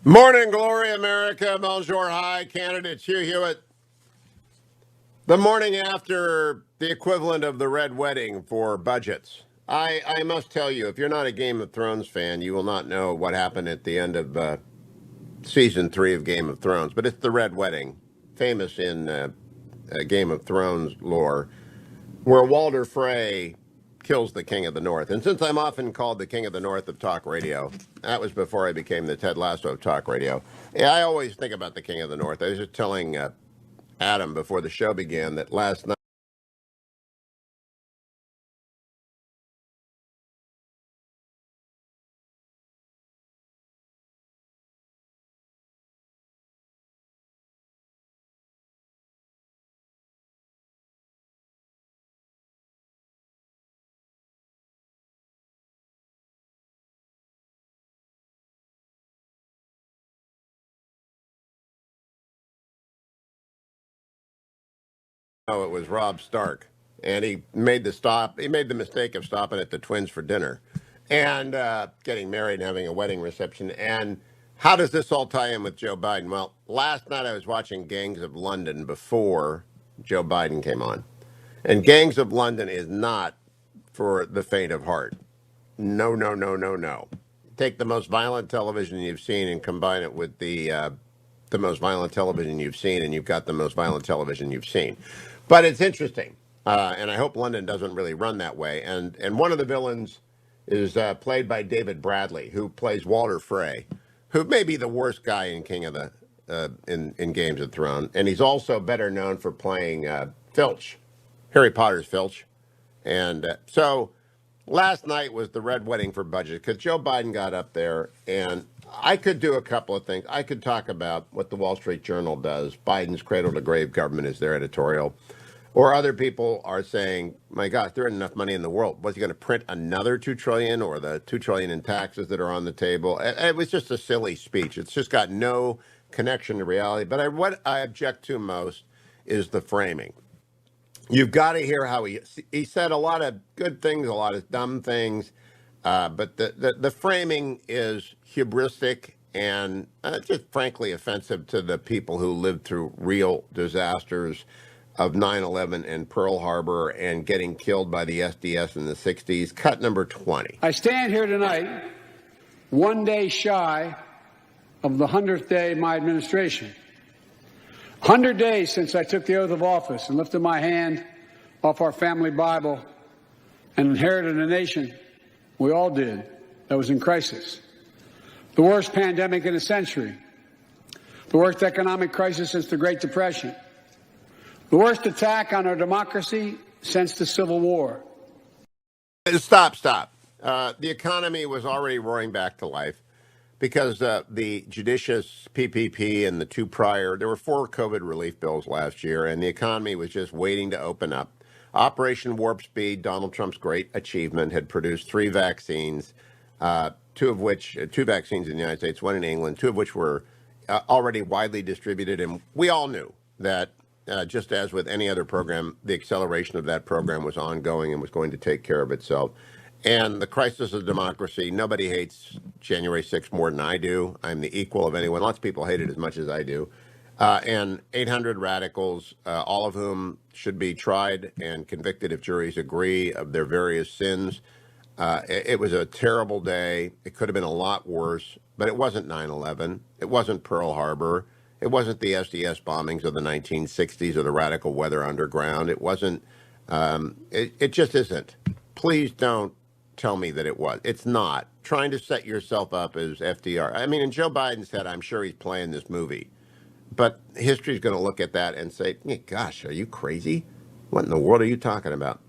Morning, glory, America. Bonjour, hi, candidate Hugh Hewitt. The morning after the equivalent of the Red Wedding for budgets. I must tell you, if you're not a Game of Thrones fan, you will not know what happened at the end of season 3 of Game of Thrones. But it's the Red Wedding, famous in Game of Thrones lore, where Walder Frey kills the King of the North. And since I'm often called the King of the North of talk radio, that was before I became the Ted Lasso of talk radio. Yeah, I always think about the King of the North. I was just telling Adam before the show began that last night it was Rob Stark, and he made the stop. He made the mistake of stopping at the Twins for dinner, and getting married and having a wedding reception. And how does this all tie in with Joe Biden? Well, last night I was watching Gangs of London before Joe Biden came on, and Gangs of London is not for the faint of heart. No, no, no, no, no. Take the most violent television you've seen and combine it with the most violent television you've seen, and you've got the most violent television you've seen. But it's interesting, and I hope London doesn't really run that way. And one of the villains is played by David Bradley, who plays Walder Frey, who may be the worst guy in King of the in Games of Thrones, and he's also better known for playing Filch, Harry Potter's Filch, and so. Last night was the Red Wedding for budget because Joe Biden got up there, and I could do a couple of things. I could talk about what the Wall Street Journal does. Biden's cradle to grave government is their editorial. Or other people are saying, my gosh, there isn't enough money in the world. Was he going to print another $2 trillion or the $2 trillion in taxes that are on the table? It was just a silly speech. It's just got no connection to reality. But what I object to most is the framing. You've got to hear how he said a lot of good things, a lot of dumb things, but the framing is hubristic and just frankly offensive to the people who lived through real disasters of 9/11 and Pearl Harbor and getting killed by the SDS in the 60s. Cut number 20. I stand here tonight, one day shy of the 100th day of my administration. 100 days since I took the oath of office and lifted my hand off our family Bible and inherited a nation, we all did, that was in crisis. The worst pandemic in a century. The worst economic crisis since the Great Depression. The worst attack on our democracy since the Civil War. Stop. The economy was already roaring back to life. Because the judicious PPP and the two prior, there were 4 COVID relief bills last year, and the economy was just waiting to open up. Operation Warp Speed, Donald Trump's great achievement, had produced 3 vaccines, two vaccines in the United States, 1 in England, 2 of which were already widely distributed. And we all knew that, just as with any other program, the acceleration of that program was ongoing and was going to take care of itself. And the crisis of democracy, nobody hates January 6th more than I do. I'm the equal of anyone. Lots of people hate it as much as I do. And 800 radicals, all of whom should be tried and convicted if juries agree of their various sins. It was a terrible day. It could have been a lot worse, but it wasn't 9/11. It wasn't Pearl Harbor. It wasn't the SDS bombings of the 1960s or the radical weather underground. It wasn't. It just isn't. Please don't tell me that it was. It's not. Trying to set yourself up as FDR. I mean, in Joe Biden's head, I'm sure he's playing this movie. But history's going to look at that and say, hey, gosh, are you crazy? What in the world are you talking about?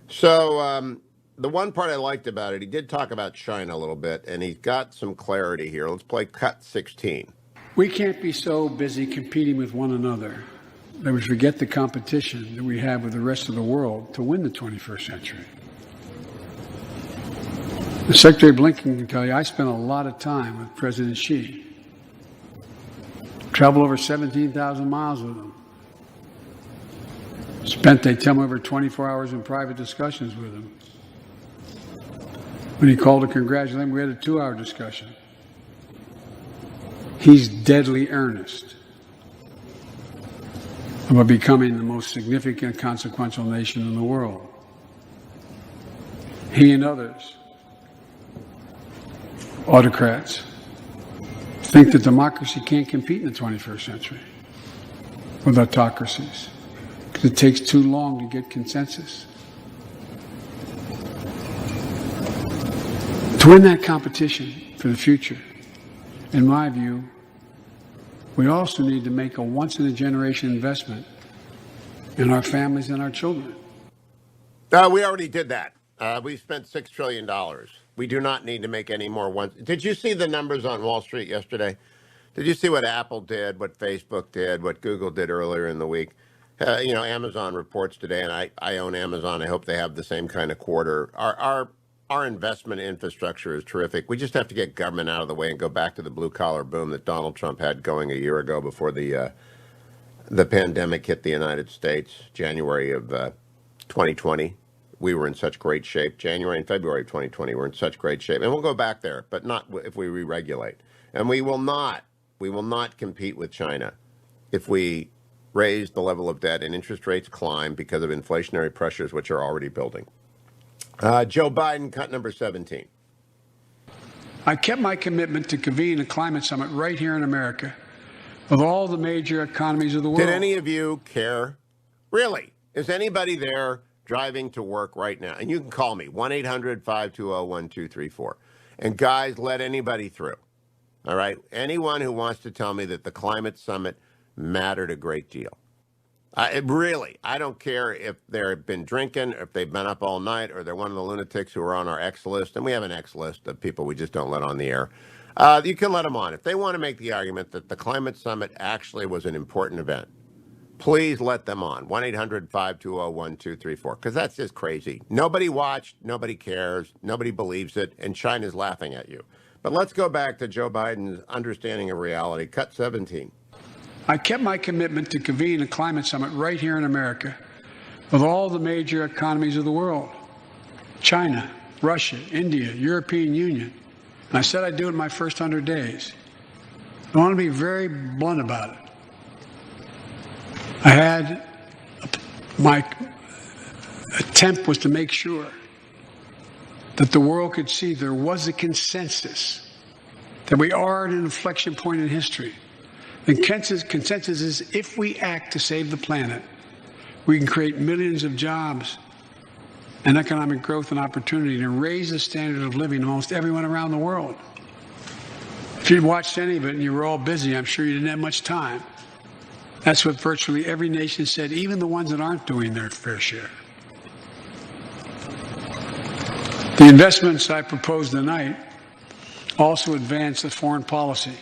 So the one part I liked about it, he did talk about China a little bit, and he's got some clarity here. Let's play cut 16. We can't be so busy competing with one another that we forget the competition that we have with the rest of the world to win the 21st century. Secretary Blinken can tell you I spent a lot of time with President Xi. Traveled over 17,000 miles with him. Spent, they tell me, over 24 hours in private discussions with him. When he called to congratulate him, we had a 2-hour discussion. He's deadly earnest about becoming the most significant, consequential nation in the world. He and others, autocrats, think that democracy can't compete in the 21st century with autocracies because it takes too long to get consensus. To win that competition for the future, in my view, we also need to make a once-in-a-generation investment in our families and our children. We already did that. We spent $6 trillion. We do not need to make any more ones. Did you see the numbers on Wall Street yesterday? Did you see what Apple did, what Facebook did, what Google did earlier in the week? Amazon reports today, and I own Amazon. I hope they have the same kind of quarter. Our investment infrastructure is terrific. We just have to get government out of the way and go back to the blue collar boom that Donald Trump had going a year ago before the pandemic hit the United States, January of 2020. We were in such great shape. January and February of 2020, we're in such great shape, and we'll go back there, but not if we re-regulate. And we will not compete with China if we raise the level of debt and interest rates climb because of inflationary pressures, which are already building. Joe Biden, cut number 17. I kept my commitment to convene a climate summit right here in America with all the major economies of the world. Did any of you care? Really? Is anybody there driving to work right now? And you can call me, 1-800-520-1234. And guys, let anybody through. All right? Anyone who wants to tell me that the climate summit mattered a great deal. I don't care if they've been drinking, if they've been up all night, or they're one of the lunatics who are on our X list. And we have an X list of people we just don't let on the air. You can let them on. If they want to make the argument that the climate summit actually was an important event, please let them on. 1-800-520-1234. Because that's just crazy. Nobody watched, nobody cares, nobody believes it, and China's laughing at you. But let's go back to Joe Biden's understanding of reality. Cut 17. I kept my commitment to convene a climate summit right here in America with all the major economies of the world. China, Russia, India, European Union. And I said I'd do it in my first 100 days. I want to be very blunt about it. My attempt was to make sure that the world could see there was a consensus, that we are at an inflection point in history. The consensus is if we act to save the planet, we can create millions of jobs and economic growth and opportunity to raise the standard of living of almost everyone around the world. If you'd watched any of it and you were all busy, I'm sure you didn't have much time. That's what virtually every nation said, even the ones that aren't doing their fair share. The investments I proposed tonight also advance the foreign policy,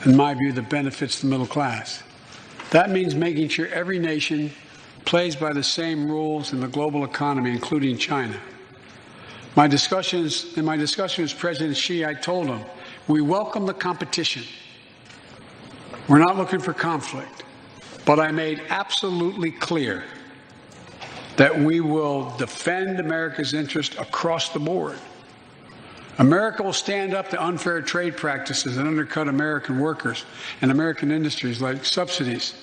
in my view, that benefits the middle class. That means making sure every nation plays by the same rules in the global economy, including China. In my discussion with President Xi, I told him, we welcome the competition. We're not looking for conflict. But I made absolutely clear that we will defend America's interest across the board. America will stand up to unfair trade practices that undercut American workers and American industries, like subsidies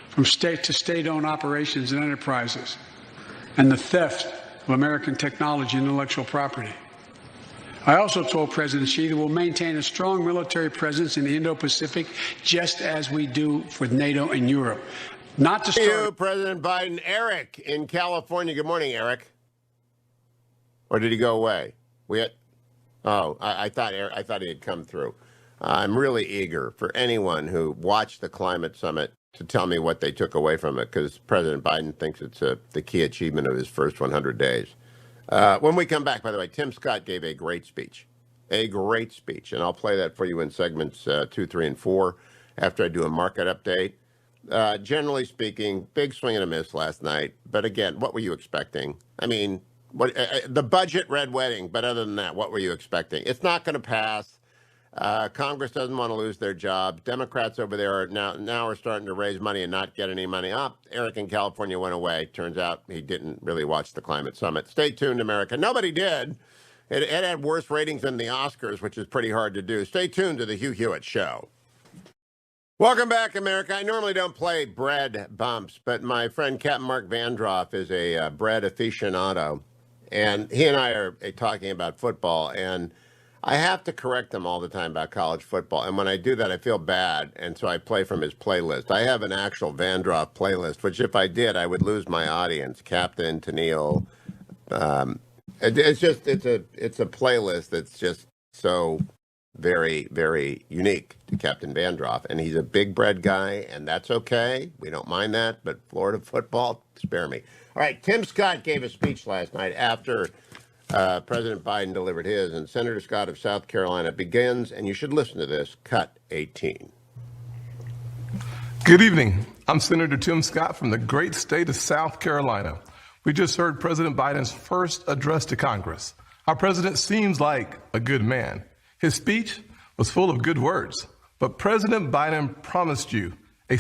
from state to state-owned operations and enterprises, and the theft of American technology and intellectual property. I also told President Xi that we'll maintain a strong military presence in the Indo-Pacific, just as we do with NATO and Europe. Not to start. Thank you, President Biden. Eric in California. Good morning, Eric. Or did he go away? I thought he had come through. I'm really eager for anyone who watched the climate summit to tell me what they took away from it, because President Biden thinks it's the key achievement of his first 100 days. When we come back, by the way, Tim Scott gave a great speech, and I'll play that for you in segments 2, 3, and 4 after I do a market update. Generally speaking, big swing and a miss last night. But again, what were you expecting? I mean, the budget red wedding, but other than that, what were you expecting? It's not going to pass. Congress doesn't want to lose their job. Democrats over there are now are starting to raise money and not get any money up. Eric in California went away. Turns out he didn't really watch the climate summit. Stay tuned, America. Nobody did. It had worse ratings than the Oscars, which is pretty hard to do. Stay tuned to the Hugh Hewitt Show. Welcome back, America. I normally don't play bread bumps, but my friend Captain Mark Vandroff is a bread aficionado, and he and I are talking about football, and I have to correct him all the time about college football, and when I do that, I feel bad, and so I play from his playlist. I have an actual Vandroff playlist, which if I did, I would lose my audience. Captain, Tennille. It's a playlist that's just so very, very unique to Captain Vandroff. And he's a big bread guy, and that's okay. We don't mind that, but Florida football, spare me. All right, Tim Scott gave a speech last night after President Biden delivered his, and Senator Scott of South Carolina begins, and you should listen to this, cut 18. Good evening. I'm Senator Tim Scott from the great state of South Carolina. We just heard President Biden's first address to Congress. Our president seems like a good man. His speech was full of good words, but President Biden promised you a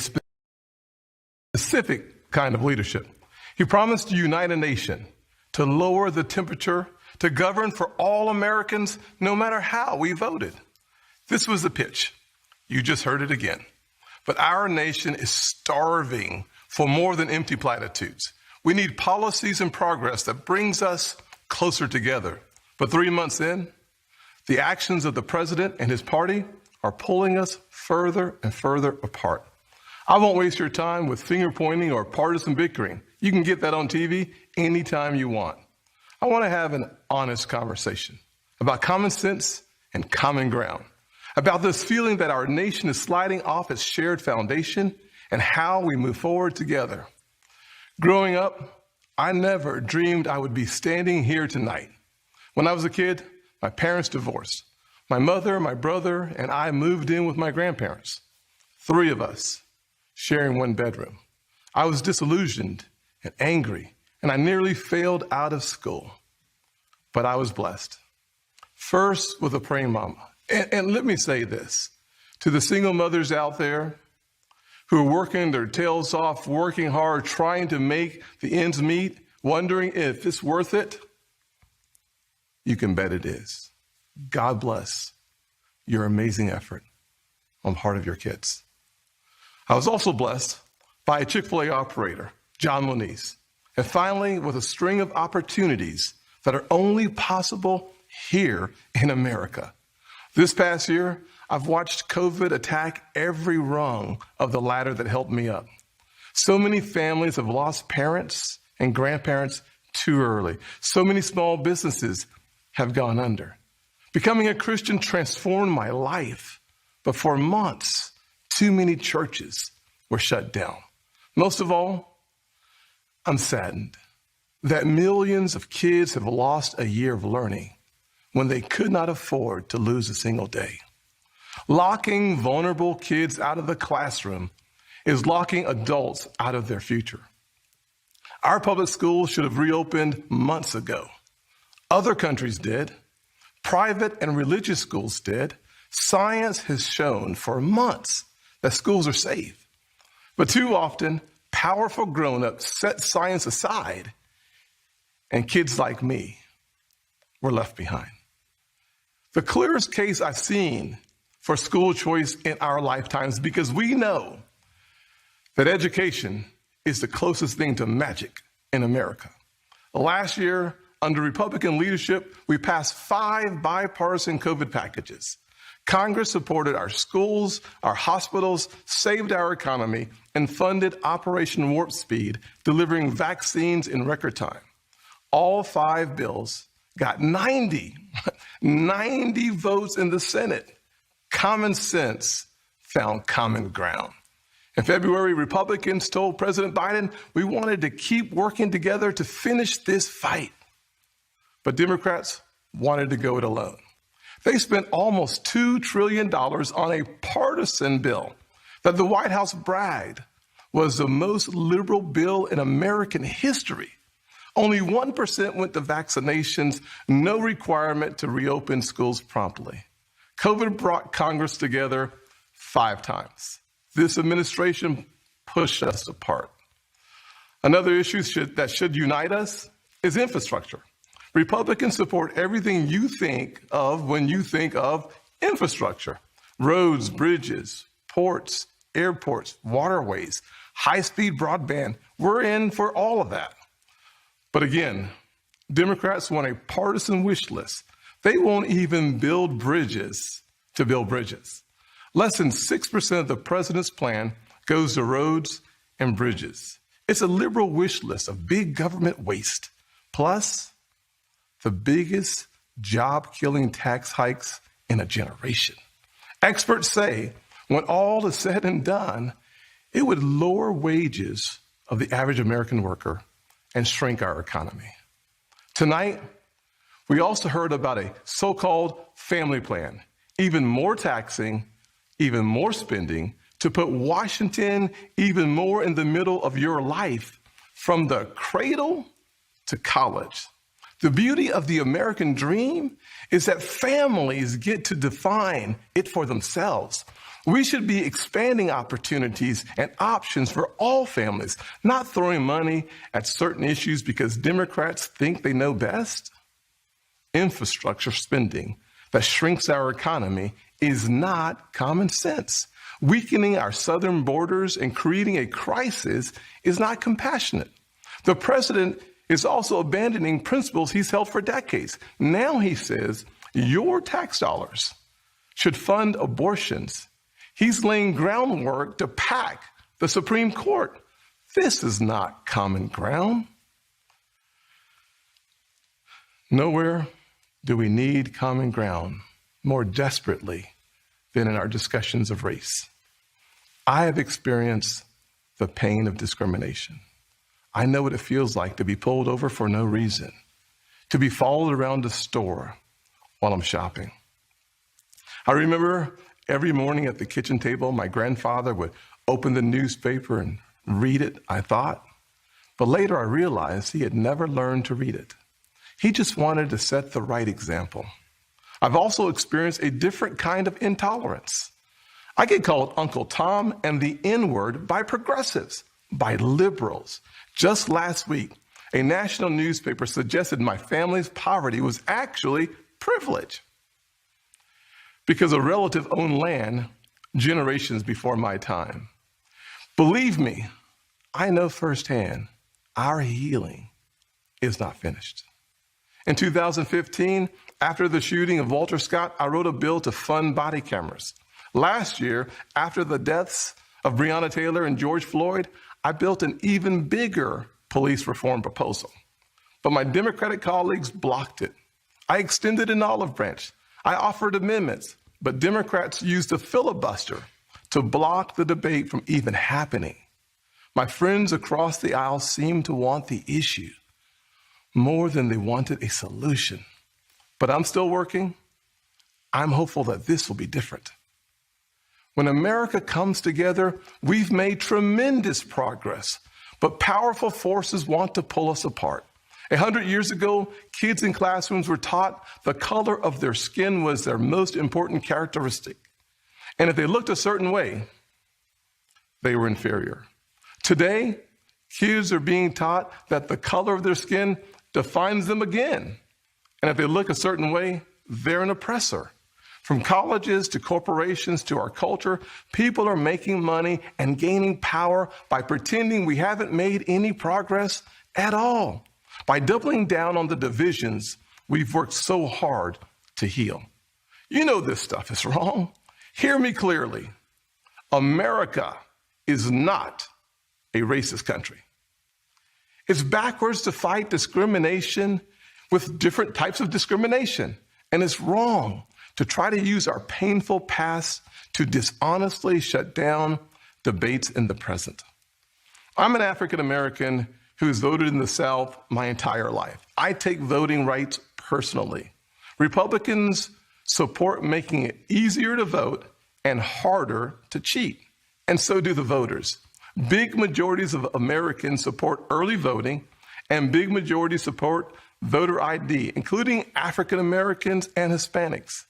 specific kind of leadership. He promised to unite a nation, to lower the temperature, to govern for all Americans, no matter how we voted. This was the pitch. You just heard it again. But our nation is starving for more than empty platitudes. We need policies and progress that brings us closer together. But 3 months in, the actions of the president and his party are pulling us further and further apart. I won't waste your time with finger pointing or partisan bickering. You can get that on TV anytime you want. I want to have an honest conversation about common sense and common ground, about this feeling that our nation is sliding off its shared foundation and how we move forward together. Growing up, I never dreamed I would be standing here tonight. When I was a kid, my parents divorced. My mother, my brother, and I moved in with my grandparents. 3 of us sharing one bedroom. I was disillusioned and angry, and I nearly failed out of school. But I was blessed. First, with a praying mama. And let me say this to the single mothers out there who are working their tails off, working hard, trying to make the ends meet, wondering if it's worth it. You can bet it is. God bless your amazing effort on the part of your kids. I was also blessed by a Chick-fil-A operator, John Moniz, and finally with a string of opportunities that are only possible here in America. This past year, I've watched COVID attack every rung of the ladder that helped me up. So many families have lost parents and grandparents too early. So many small businesses have gone under. Becoming a Christian transformed my life, but for months, too many churches were shut down. Most of all, I'm saddened that millions of kids have lost a year of learning when they could not afford to lose a single day. Locking vulnerable kids out of the classroom is locking adults out of their future. Our public schools should have reopened months ago. Other countries did. Private and religious schools did. Science has shown for months that schools are safe. But too often, powerful grown-ups set science aside, and kids like me were left behind. The clearest case I've seen for school choice in our lifetimes, because we know that education is the closest thing to magic in America. Last year, under Republican leadership, we passed 5 bipartisan COVID packages. Congress supported our schools, our hospitals, saved our economy, and funded Operation Warp Speed, delivering vaccines in record time. All 5 bills got 90 votes in the Senate. Common sense found common ground. In February, Republicans told President Biden we wanted to keep working together to finish this fight. But Democrats wanted to go it alone. They spent almost $2 trillion on a partisan bill that the White House bragged was the most liberal bill in American history. Only 1% went to vaccinations, no requirement to reopen schools promptly. COVID brought Congress together 5 times. This administration pushed us apart. Another issue that should unite us is infrastructure. Republicans support everything you think of when you think of infrastructure: roads, bridges, ports, airports, waterways, high-speed broadband. We're in for all of that. But again, Democrats want a partisan wish list. They won't even build bridges to build bridges. Less than 6% of the president's plan goes to roads and bridges. It's a liberal wish list of big government waste, plus the biggest job-killing tax hikes in a generation. Experts say when all is said and done, it would lower wages of the average American worker and shrink our economy. Tonight, we also heard about a so-called family plan, even more taxing, even more spending, to put Washington even more in the middle of your life, from the cradle to college. The beauty of the American dream is that families get to define it for themselves. We should be expanding opportunities and options for all families, not throwing money at certain issues because Democrats think they know best. Infrastructure spending that shrinks our economy is not common sense. Weakening our southern borders and creating a crisis is not compassionate. The president is also abandoning principles he's held for decades. Now he says your tax dollars should fund abortions. He's laying groundwork to pack the Supreme Court. This is not common ground. Nowhere do we need common ground more desperately than in our discussions of race. I have experienced the pain of discrimination. I know what it feels like to be pulled over for no reason, to be followed around the store while I'm shopping. I remember every morning at the kitchen table, my grandfather would open the newspaper and read it, I thought. But later I realized he had never learned to read it. He just wanted to set the right example. I've also experienced a different kind of intolerance. I get called Uncle Tom and the N-word by progressives, by liberals. Just last week, a national newspaper suggested my family's poverty was actually privilege because a relative owned land generations before my time. Believe me, I know firsthand our healing is not finished. In 2015, after the shooting of Walter Scott, I wrote a bill to fund body cameras. Last year, after the deaths of Breonna Taylor and George Floyd, I built an even bigger police reform proposal. But my Democratic colleagues blocked it. I extended an olive branch. I offered amendments, but Democrats used a filibuster to block the debate from even happening. My friends across the aisle seemed to want the issue more than they wanted a solution. But I'm still working. I'm hopeful that this will be different. When America comes together, we've made tremendous progress, but powerful forces want to pull us apart. 100 years ago, kids in classrooms were taught the color of their skin was their most important characteristic. And if they looked a certain way, they were inferior. Today, kids are being taught that the color of their skin defines them again. And if they look a certain way, they're an oppressor. From colleges to corporations to our culture, people are making money and gaining power by pretending we haven't made any progress at all, by doubling down on the divisions we've worked so hard to heal. You know this stuff is wrong. Hear me clearly. America is not a racist country. It's backwards to fight discrimination with different types of discrimination, and it's wrong to try to use our painful past to dishonestly shut down debates in the present. I'm an African American who's voted in the South my entire life. I take voting rights personally. Republicans support making it easier to vote and harder to cheat, and so do the voters. Big majorities of Americans support early voting, and big majorities support voter ID, including African Americans and Hispanics.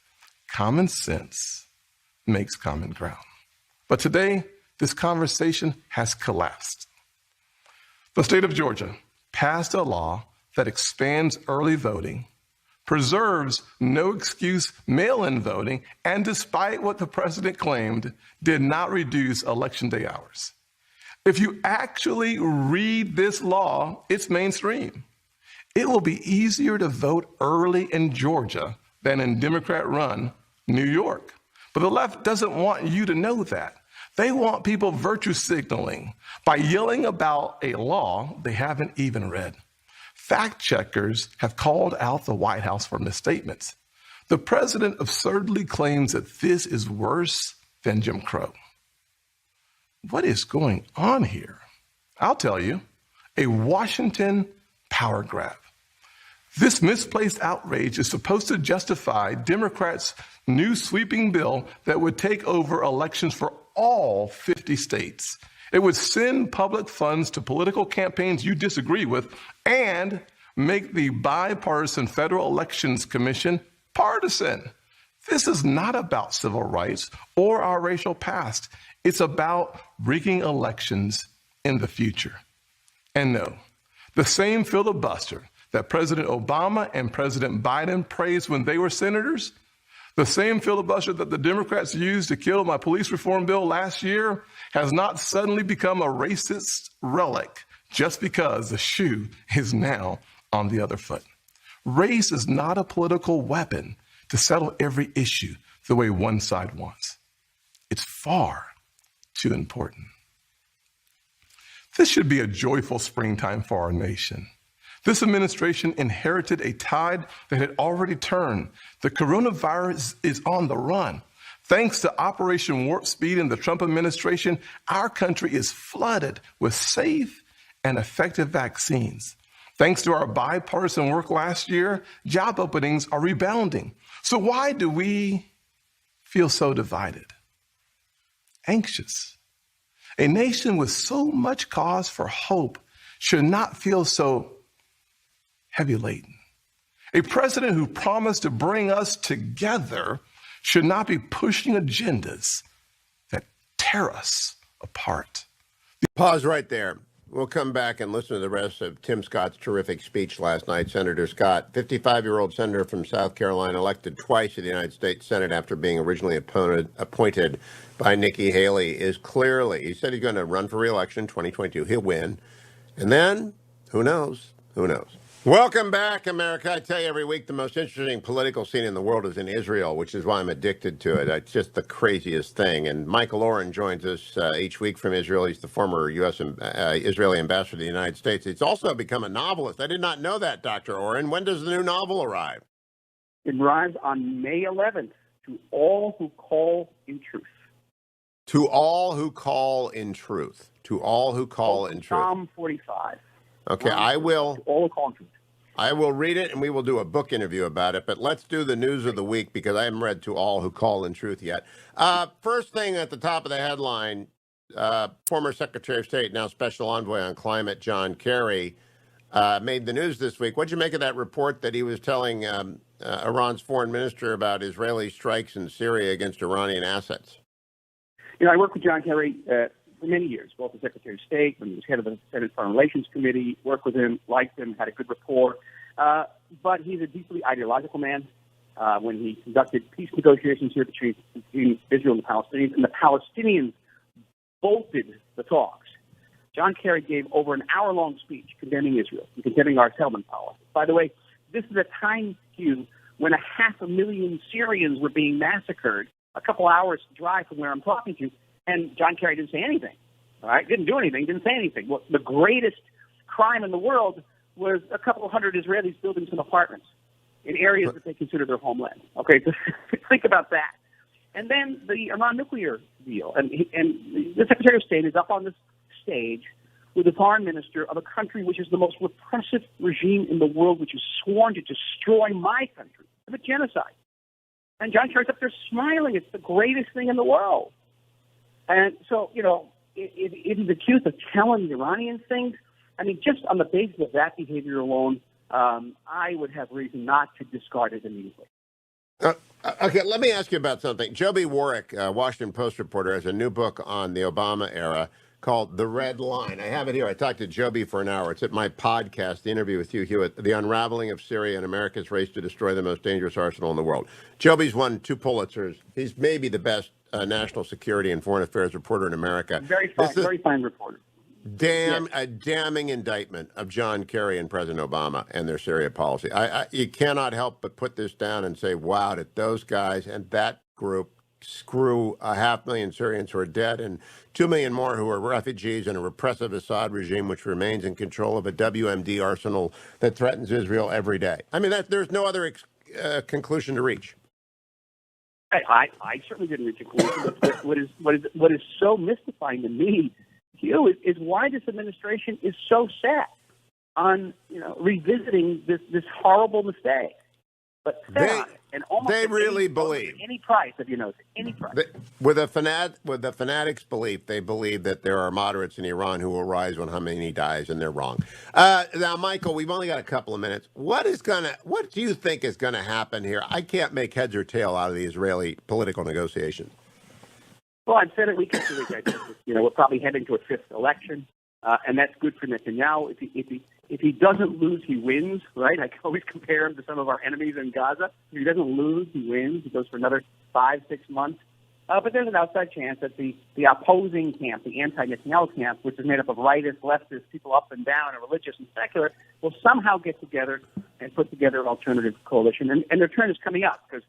Common sense makes common ground. But today, this conversation has collapsed. The state of Georgia passed a law that expands early voting preserves no excuse mail-in voting, and despite what the president claimed, did not reduce election day hours. If you actually read this law, it's mainstream. It will be easier to vote early in Georgia than in Democrat-run New York. But the left doesn't want you to know that. They want people virtue signaling by yelling about a law they haven't even read. Fact checkers have called out the White House for misstatements. The president absurdly claims that this is worse than Jim Crow. What is going on here? I'll tell you, a Washington power grab. This misplaced outrage is supposed to justify Democrats' new sweeping bill that would take over elections for all 50 states. It would send public funds to political campaigns you disagree with and make the bipartisan Federal Elections Commission partisan. This is not about civil rights or our racial past. It's about rigging elections in the future. And no, the same filibuster that President Obama and President Biden praised when they were senators, the same filibuster that the Democrats used to kill my police reform bill last year, has not suddenly become a racist relic just because the shoe is now on the other foot. Race is not a political weapon to settle every issue the way one side wants. It's far too important. This should be a joyful springtime for our nation. This administration inherited a tide that had already turned. The coronavirus is on the run. Thanks to Operation Warp Speed and the Trump administration, our country is flooded with safe and effective vaccines. Thanks to our bipartisan work last year, job openings are rebounding. So why do we feel so divided? Anxious. A nation with so much cause for hope should not feel so heavy laden. A president who promised to bring us together should not be pushing agendas that tear us apart. Pause right there. We'll come back and listen to the rest of Tim Scott's terrific speech last night. Senator Scott, 55-year-old senator from South Carolina, elected twice to the United States Senate after being originally appointed by Nikki Haley, is clearly, he said he's going to run for re-election in 2022. He'll win. And then, who knows? Who knows? Welcome back, America. I tell you every week the most interesting political scene in the world is in Israel, which is why I'm addicted to it. It's just the craziest thing. And Michael Oren joins us each week from Israel. He's the former U.S. Israeli ambassador to the United States. He's also become a novelist. I did not know that, Dr. Oren. When does the new novel arrive? It arrives on May 11th, To All Who Call in Truth. To All Who Call in Truth. To All Who Call in Truth. Psalm 45. Okay, I will. To all who call in truth. I will read it, and we will do a book interview about it. But let's do the news of the week, because I haven't read To All Who Call in Truth yet. First thing at the top of the headline, former Secretary of State, now Special Envoy on Climate, John Kerry, made the news this week. What'd you make of that report that he was telling Iran's foreign minister about Israeli strikes in Syria against Iranian assets? You know, I worked with John Kerry for many years, both as Secretary of State, when he was head of the Senate Foreign Relations Committee, worked with him, liked him, had a good rapport. But he's a deeply ideological man. When he conducted peace negotiations here between Israel and the Palestinians bolted the talks. John Kerry gave over an hour-long speech condemning Israel and condemning our settlement policy. By the way, this is a time, Hugh, when 500,000 Syrians were being massacred a couple hours drive from where I'm talking to, and John Kerry didn't say anything. All right, didn't do anything, didn't say anything. Well, the greatest crime in the world was a couple of hundred Israelis building some apartments in areas that they consider their homeland. Okay, so think about that. And then the Iran nuclear deal, and the Secretary of State is up on this stage with the foreign minister of a country which is the most repressive regime in the world, which is sworn to destroy my country, of a genocide. And John Kerry's up there smiling. It's the greatest thing in the world. And so, you know, if he's accused of telling the Iranians things, I mean, just on the basis of that behavior alone, I would have reason not to discard it immediately. Okay, let me ask you about something. Joby Warwick, Washington Post reporter, has a new book on the Obama era called The Red Line. I have it here. I talked to Joby for an hour. It's at my podcast, the interview with Hugh Hewitt, The Unraveling of Syria and America's Race to Destroy the Most Dangerous Arsenal in the World. Joby's won 2 Pulitzers. He's maybe the best national security and foreign affairs reporter in America. Very fine reporter. A damning indictment of John Kerry and President Obama and their Syria policy. You cannot help but put this down and say, wow, did those guys and that group screw 500,000 Syrians who are dead and 2 million more who are refugees in a repressive Assad regime which remains in control of a WMD arsenal that threatens Israel every day. I mean, there's no other conclusion to reach. I certainly didn't reach a conclusion. What is so mystifying to me, Hugh, is why this administration is so set on revisiting this horrible mistake. But they really believe any price, if you notice, any price. With the fanatics' belief, they believe that there are moderates in Iran who will rise when Khamenei dies, and they're wrong. Now, Michael, we've only got a couple of minutes. What do you think is gonna happen here? I can't make heads or tail out of the Israeli political negotiations. Well, I've said it week after week. I think we're probably heading to a 5th election, and that's good for Netanyahu. If he doesn't lose, he wins, right? I can always compare him to some of our enemies in Gaza. If he doesn't lose, he wins. He goes for another 5-6 months. But there's an outside chance that the opposing camp, the anti-Netanyahu camp, which is made up of rightists, leftists, people up and down, and religious and secular, will somehow get together and put together an alternative coalition. And their turn is coming up because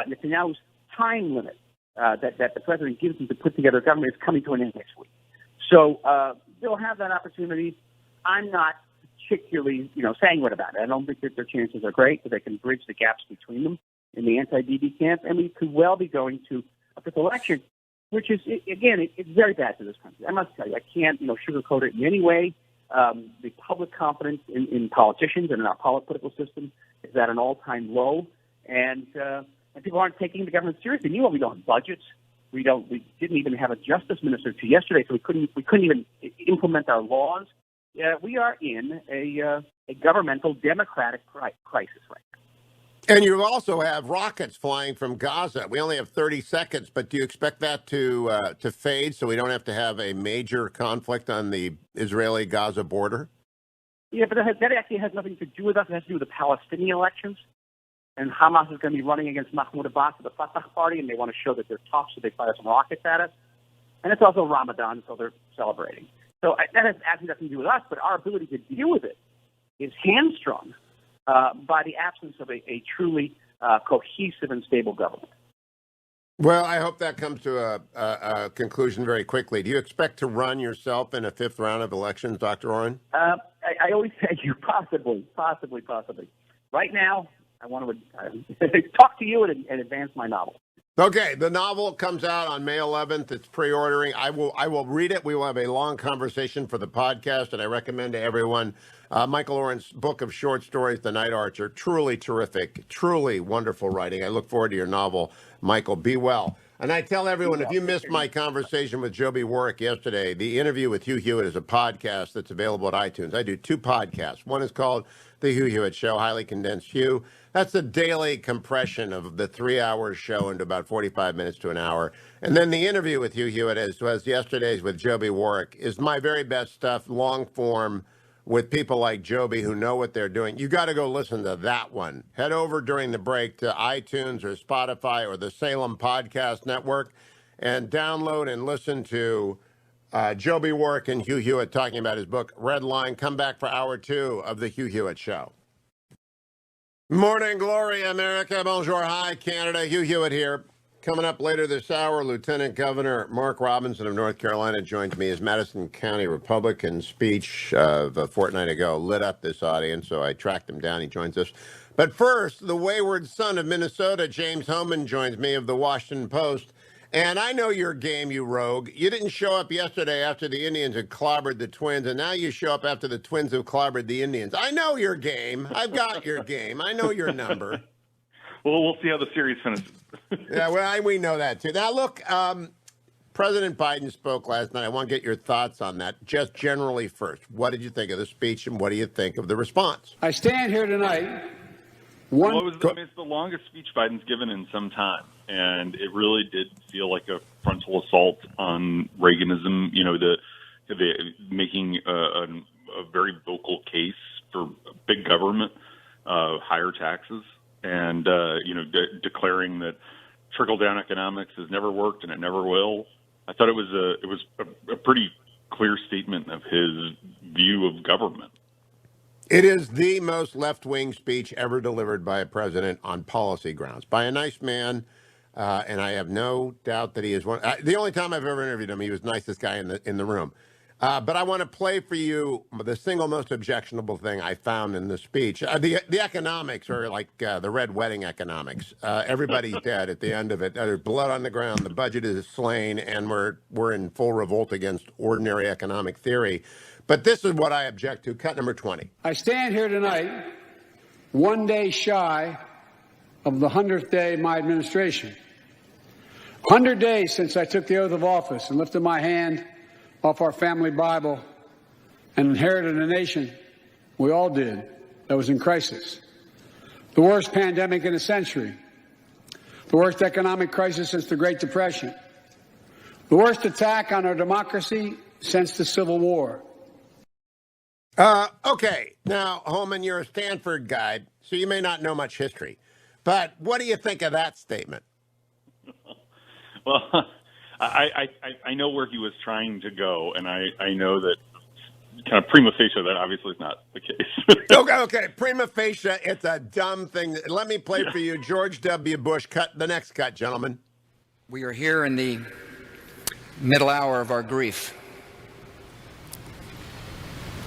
Netanyahu's time limit that the president gives them to put together a government is coming to an end next week. So they'll have that opportunity. I'm not particularly, sanguine about it. I don't think that their chances are great, but they can bridge the gaps between them in the anti-Bibi camp, and we could well be going to a 5th election, which is, again, it's very bad for this country. I must tell you, I can't, sugarcoat it in any way. The public confidence in politicians and in our political system is at an all-time low, and people aren't taking the government seriously. Meanwhile, we don't have budgets. We didn't even have a justice minister to yesterday, so we couldn't even implement our laws. We are in a governmental democratic crisis right now. And you also have rockets flying from Gaza. We only have 30 seconds, but do you expect that to fade so we don't have to have a major conflict on the Israeli-Gaza border? Yeah, but that actually has nothing to do with us. It has to do with the Palestinian elections. And Hamas is going to be running against Mahmoud Abbas of the Fatah party, and they want to show that they're tough, so they fire some rockets at us. And it's also Ramadan, so they're celebrating. So that has actually nothing to do with us, but our ability to deal with it is hamstrung by the absence of a truly cohesive and stable government. Well, I hope that comes to a conclusion very quickly. Do you expect to run yourself in a 5th round of elections, Dr. Oren? I always say you possibly. Right now, I want to talk to you and advance my novel. Okay, the novel comes out on May 11th. It's pre-ordering. I will read it. We will have a long conversation for the podcast, and I recommend to everyone Michael Oren's book of short stories, The Night Archer. Truly terrific, truly wonderful writing. I look forward to your novel, Michael. Be well. And I tell everyone, if you missed my conversation with Joby Warwick yesterday, the interview with Hugh Hewitt is a podcast that's available at iTunes. I do 2 podcasts. One is called The Hugh Hewitt Show, highly condensed Hugh. That's the daily compression of the 3-hour show into about 45 minutes to an hour. And then the interview with Hugh Hewitt, as was yesterday's with Joby Warwick, is my very best stuff, long form, with people like Joby who know what they're doing. You got to go listen to that one. Head over during the break to iTunes or Spotify or the Salem Podcast Network and download and listen to Joby Warwick and Hugh Hewitt talking about his book, Red Line. Come back for hour 2 of The Hugh Hewitt Show. Morning glory, America. Bonjour, hi, Canada. Hugh Hewitt here. Coming up later this hour, Lieutenant Governor Mark Robinson of North Carolina joins me. His Madison County Republican speech of a fortnight ago lit up this audience, so I tracked him down. He joins us. But first, the wayward son of Minnesota, James Hohmann, joins me of the Washington Post. And I know your game, you rogue. You didn't show up yesterday after the Indians had clobbered the Twins, and now you show up after the Twins have clobbered the Indians. I know your game. I've got your game. I know your number. Well, we'll see how the series finishes. Yeah, well, we know that, too. Now, look, President Biden spoke last night. I want to get your thoughts on that, just generally first. What did you think of the speech, and what do you think of the response? I stand here tonight. It's the longest speech Biden's given in some time, and it really did feel like a frontal assault on Reaganism. making a very vocal case for big government, higher taxes, and declaring that trickle-down economics has never worked and it never will. I thought it was a pretty clear statement of his view of government. It is the most left-wing speech ever delivered by a president on policy grounds, by a nice man, and I have no doubt that he is one. The only time I've ever interviewed him, he was the nicest guy in the room. But I want to play for you the single most objectionable thing I found in the speech. The economics are like the Red Wedding economics. Everybody's dead at the end of it. There's blood on the ground. The budget is slain, and we're in full revolt against ordinary economic theory. But this is what I object to. Cut number 20. I stand here tonight, one day shy of the 100th day of my administration. 100 days since I took the oath of office and lifted my hand off our family Bible and inherited a nation we all did that was in crisis. The worst pandemic in a century. The worst economic crisis since the Great Depression. The worst attack on our democracy since the Civil War. Okay. Now, Hohmann, you're a Stanford guy, so you may not know much history. But what do you think of that statement? Well, I know where he was trying to go, and I know that kind of prima facie that obviously is not the case. Okay. Prima facie, it's a dumb thing. Let me play for you George W. Bush. Cut the next cut, gentlemen. We are here in the middle hour of our grief.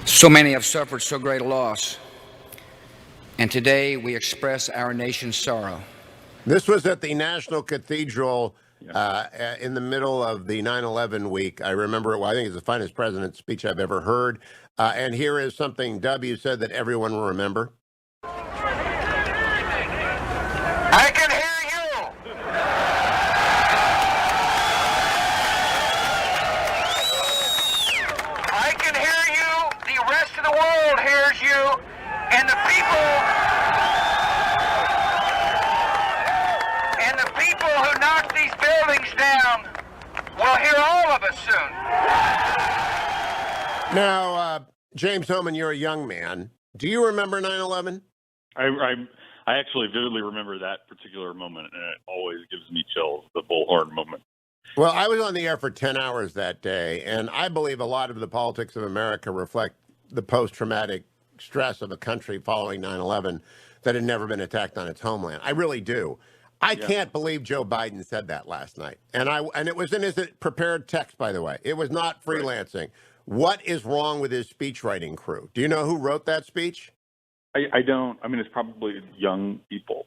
So many have suffered so great a loss, and today we express our nation's sorrow. This was at the National Cathedral in the middle of the 9/11 week. I remember it. Well, I think it's the finest president's speech I've ever heard. And here is something W said that everyone will remember. I can hear you. I can hear you. The rest of the world hears you. And the people who knock these buildings down will hear all of us soon. Now, James Hohmann, you're a young man. Do you remember 9/11? I actually vividly remember that particular moment, and it always gives me chills, the bullhorn moment. Well, I was on the air for 10 hours that day, and I believe a lot of the politics of America reflect the post-traumatic stress of a country following 9/11 that had never been attacked on its homeland. I really do. I can't believe Joe Biden said that last night. And it was in his prepared text, by the way. It was not freelancing. Right. What is wrong with his speech writing crew? Do you know who wrote that speech? I don't. I mean, it's probably young people.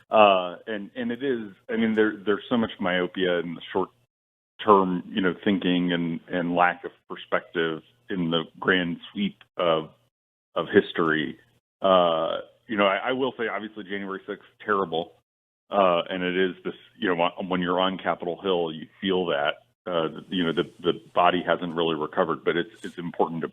And it is, I mean, there's so much myopia in the short term, thinking and lack of perspective in the grand sweep of history. I will say, obviously, January 6th, terrible. And it is this, when you're on Capitol Hill, you feel that, the body hasn't really recovered, but it's important to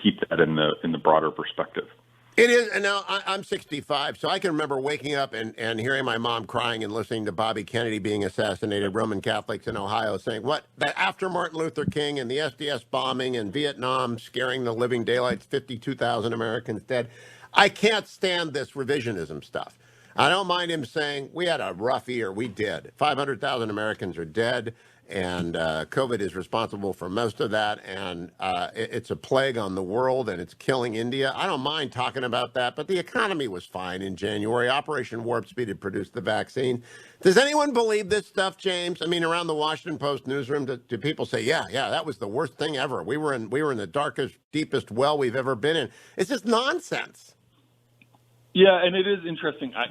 keep that in the broader perspective. It is, and now I'm 65, so I can remember waking up and hearing my mom crying and listening to Bobby Kennedy being assassinated, Roman Catholics in Ohio saying, what, that after Martin Luther King and the SDS bombing and Vietnam scaring the living daylights, 52,000 Americans dead. I can't stand this revisionism stuff. I don't mind him saying, we had a rough year. We did. 500,000 Americans are dead, and COVID is responsible for most of that, and it's a plague on the world, and it's killing India. I don't mind talking about that, but the economy was fine in January. Operation Warp Speed had produced the vaccine. Does anyone believe this stuff, James? I mean, around the Washington Post newsroom, do people say, yeah, that was the worst thing ever. We were in the darkest, deepest well we've ever been in. It's just nonsense. Yeah, and it is interesting. I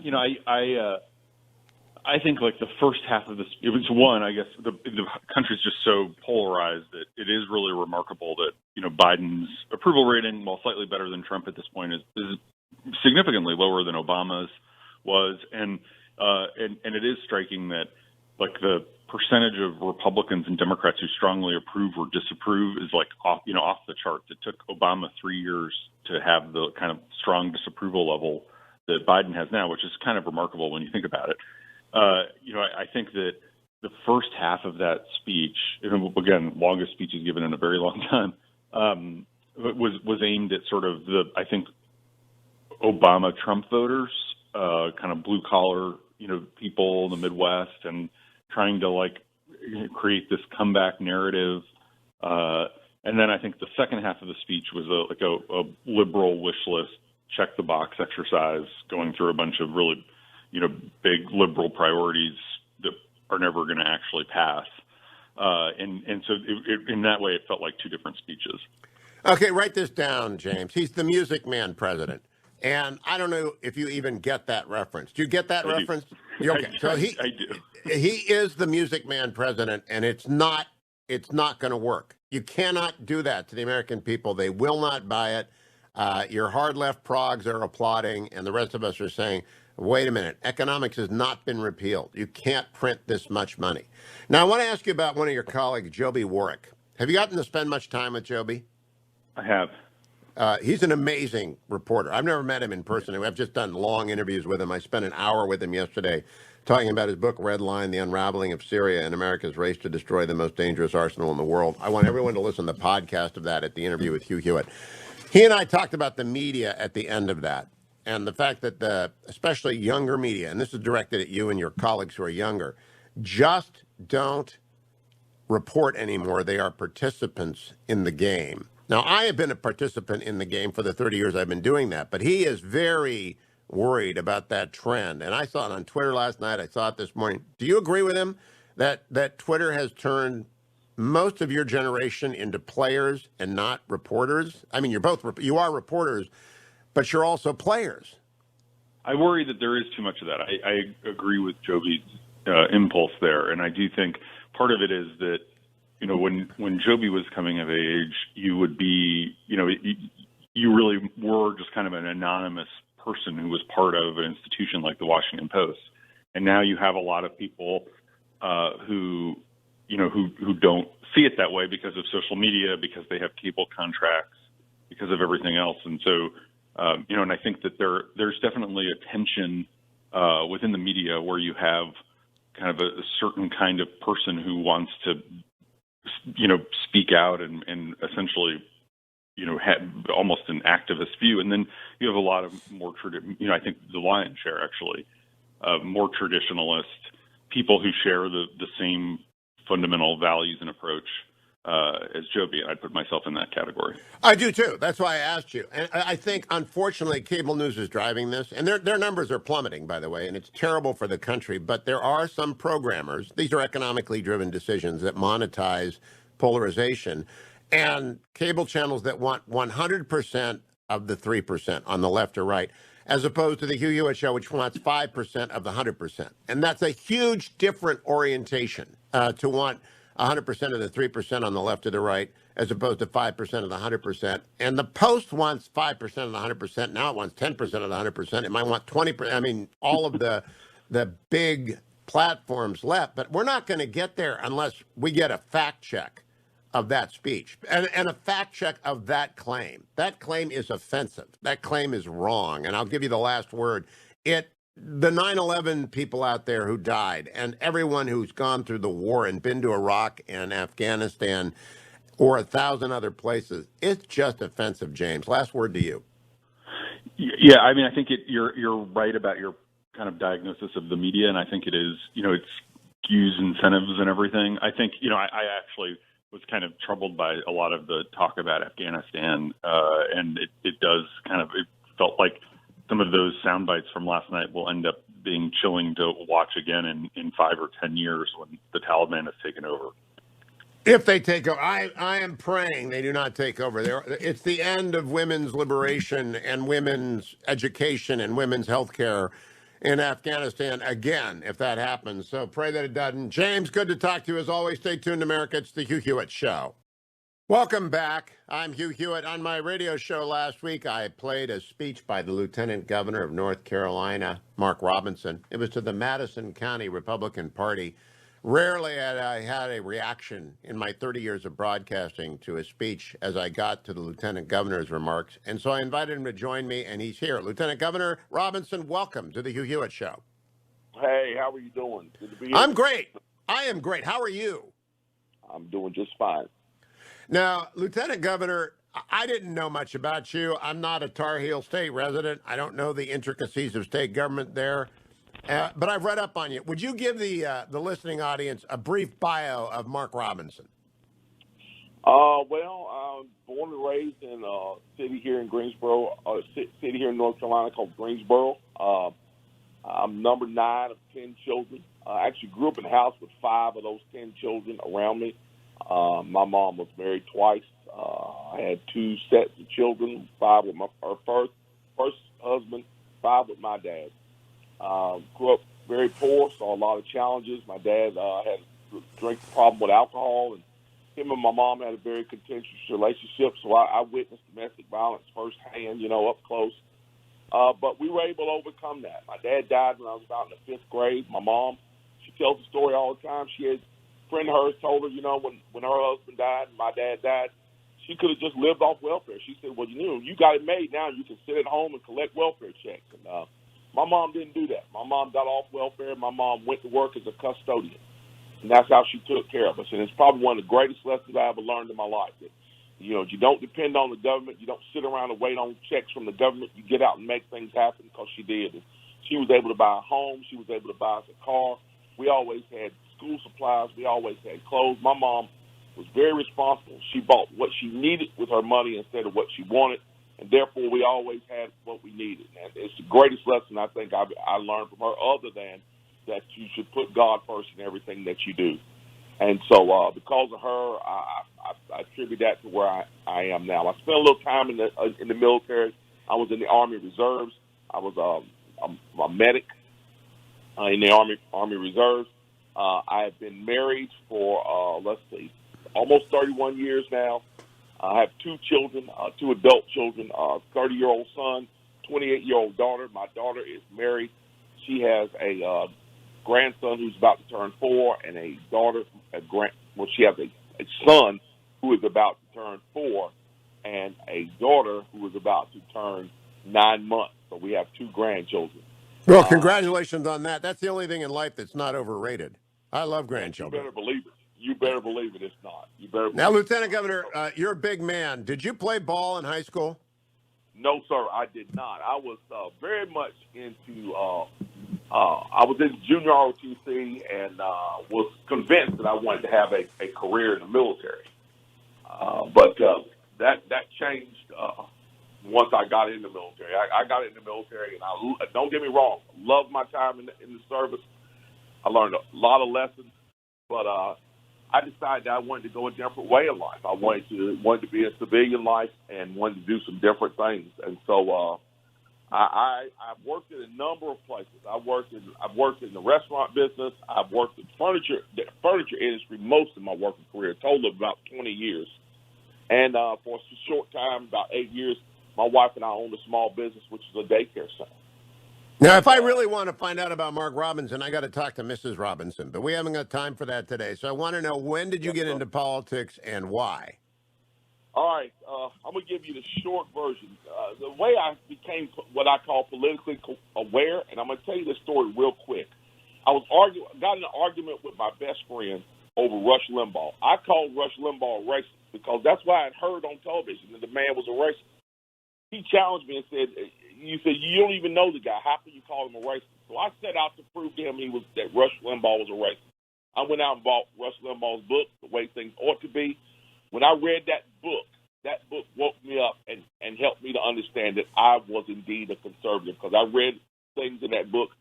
think like the first half of this, it was one, I guess the country's just so polarized that it is really remarkable that, Biden's approval rating, while slightly better than Trump at this point, is significantly lower than Obama's was. And it is striking that like the percentage of Republicans and Democrats who strongly approve or disapprove is like off the charts. It took Obama 3 years to have the kind of strong disapproval level that Biden has now, which is kind of remarkable when you think about it. I think that the first half of that speech, and again, longest speech he's given in a very long time, was aimed at sort of I think, Obama Trump voters, kind of blue collar, people in the Midwest, and trying to create this comeback narrative. And then I think the second half of the speech was a liberal wish list, check the box exercise, going through a bunch of really, big liberal priorities that are never going to actually pass. And so in that way, it felt like two different speeches. Okay, write this down, James. He's the Music Man president. And I don't know if you even get that reference. Do you get that reference? Okay. I do. He is the Music Man president, and it's not going to work. You cannot do that to the American people. They will not buy it. Your hard left progs are applauding, and the rest of us are saying, wait a minute, economics has not been repealed. You can't print this much money. Now, I want to ask you about one of your colleagues, Joby Warwick. Have you gotten to spend much time with Joby? I have. He's an amazing reporter. I've never met him in person. I've just done long interviews with him. I spent an hour with him yesterday talking about his book, Red Line, The Unraveling of Syria and America's Race to Destroy the Most Dangerous Arsenal in the World. I want everyone to listen to the podcast of that at the interview with Hugh Hewitt. He and I talked about the media at the end of that, and the fact that especially younger media, and this is directed at you and your colleagues who are younger, just don't report anymore. They are participants in the game. Now, I have been a participant in the game for the 30 years I've been doing that, but he is very worried about that trend. And I saw it on Twitter last night. I saw it this morning. Do you agree with him that Twitter has turned most of your generation into players and not reporters? I mean, you are reporters, but you're also players. I worry that there is too much of that. I agree with Joby's impulse there, and I do think part of it is that, when Joby was coming of age, you would be, you really were just kind of an anonymous person who was part of an institution like the Washington Post. And now you have a lot of people who don't see it that way because of social media, because they have cable contracts, because of everything else. And so, and I think that there's definitely a tension within the media where you have kind of a certain kind of person who wants to, speak out and essentially, have almost an activist view. And then you have a lot of more, I think the lion's share actually, more traditionalist people who share the same fundamental values and approach as Joby. I'd put myself in that category. I do too. That's why I asked you. And I think, unfortunately, cable news is driving this. And their numbers are plummeting, by the way, and it's terrible for the country. But there are some programmers, these are economically driven decisions, that monetize polarization. And cable channels that want 100% of the 3% on the left or right, as opposed to the Hugh Hewitt Show, which wants 5% of the 100%. And that's a huge different orientation to want 100% of the 3% on the left or the right, as opposed to 5% of the 100%. And the Post wants 5% of the 100%. Now it wants 10% of the 100%. It might want 20%. I mean, all of the big platforms left. But we're not going to get there unless we get a fact check of that speech and a fact check of that claim. That claim is offensive. That claim is wrong. And I'll give you the last word. The 9/11 people out there who died, and everyone who's gone through the war and been to Iraq and Afghanistan or 1,000 other places, it's just offensive, James. Last word to you. Yeah, I mean, I think you're right about your kind of diagnosis of the media, and I think it is, it skews incentives and everything. I think, I actually was kind of troubled by a lot of the talk about Afghanistan, and it felt like some of those sound bites from last night will end up being chilling to watch again in 5 or 10 years when the Taliban has taken over. If they take over, I am praying they do not take over. It's the end of women's liberation and women's education and women's health care in Afghanistan again, if that happens. So pray that it doesn't. James, good to talk to you as always. Stay tuned, America. It's the Hugh Hewitt Show. Welcome back. I'm Hugh Hewitt. On my radio show last week, I played a speech by the Lieutenant Governor of North Carolina, Mark Robinson. It was to the Madison County Republican Party. Rarely had I had a reaction in my 30 years of broadcasting to a speech as I got to the Lieutenant Governor's remarks. And so I invited him to join me, and he's here. Lieutenant Governor Robinson, welcome to the Hugh Hewitt Show. Hey, how are you doing? Good to be here. I'm great. I am great. How are you? I'm doing just fine. Now, Lieutenant Governor, I didn't know much about you. I'm not a Tar Heel State resident. I don't know the intricacies of state government there, but I've read up on you. Would you give the listening audience a brief bio of Mark Robinson? Well, I'm born and raised in a city here in Greensboro, city here in North Carolina called Greensboro. I'm number 9 of 10 children. I actually grew up in a house with 5 of those 10 children around me. My mom was married twice. I had 2 sets of children, 5 with her first husband, 5 with my dad. Grew up very poor, saw a lot of challenges. My dad had a drink problem with alcohol, and him and my mom had a very contentious relationship. So I witnessed domestic violence firsthand, up close. But we were able to overcome that. My dad died when I was about in the 5th grade. My mom, she tells the story all the time. She had a friend of hers told her, when her husband died and my dad died, she could have just lived off welfare. She said, well, you got it made now. You can sit at home and collect welfare checks. And my mom didn't do that. My mom got off welfare. My mom went to work as a custodian. And that's how she took care of us. And it's probably one of the greatest lessons I ever learned in my life. That, you don't depend on the government. You don't sit around and wait on checks from the government. You get out and make things happen, because she did. And she was able to buy a home. She was able to buy us a car. We always had school supplies. We always had clothes. My mom was very responsible. She bought what she needed with her money instead of what she wanted. And therefore, we always had what we needed. And it's the greatest lesson I think I learned from her, other than that you should put God first in everything that you do. And so because of her, I attribute that to where I am now. I spent a little time in the military. I was in the Army Reserves. I was a medic in the Army Reserves. I have been married for, almost 31 years now. I have 2 children, 2 adult children, a 30-year-old son, 28-year-old daughter. My daughter is married. She has a grandson who's about to turn 4, and a daughter, she has a son who is about to turn 4, and a daughter who is about to turn 9 months. So we have 2 grandchildren. Well, congratulations on that. That's the only thing in life that's not overrated. I love Man, you grandchildren. better believe it. You better believe it. It's not. You better Now, believe Lieutenant it's Governor, not. you're a big man. Did you play ball in high school? No, sir, I did not. I was very much into I was in junior ROTC and was convinced that I wanted to have a career in the military. But that changed once I got in the military. I got in the military, and don't get me wrong, loved my time in the service. I learned a lot of lessons, but I decided that I wanted to go a different way in life. I wanted to be a civilian life and wanted to do some different things. And so I've worked in a number of places. I've worked in the restaurant business. I've worked in the furniture industry most of my working career, a total of about 20 years. And for a short time, about 8 years, my wife and I owned a small business, which is a daycare center. Now, if I really want to find out about Mark Robinson, I got to talk to Mrs. Robinson, but we haven't got time for that today. So I want to know, when did you get into politics and why? All right, I'm going to give you the short version. The way I became what I call politically aware, and I'm going to tell you this story real quick. I got in an argument with my best friend over Rush Limbaugh. I called Rush Limbaugh a racist because that's why I'd heard on television that the man was a racist. He challenged me and said, you don't even know the guy. How can you call him a racist? So I set out to prove to him that Rush Limbaugh was a racist. I went out and bought Rush Limbaugh's book, The Way Things Ought to Be. When I read that book woke me up and helped me to understand that I was indeed a conservative, because I read things in that book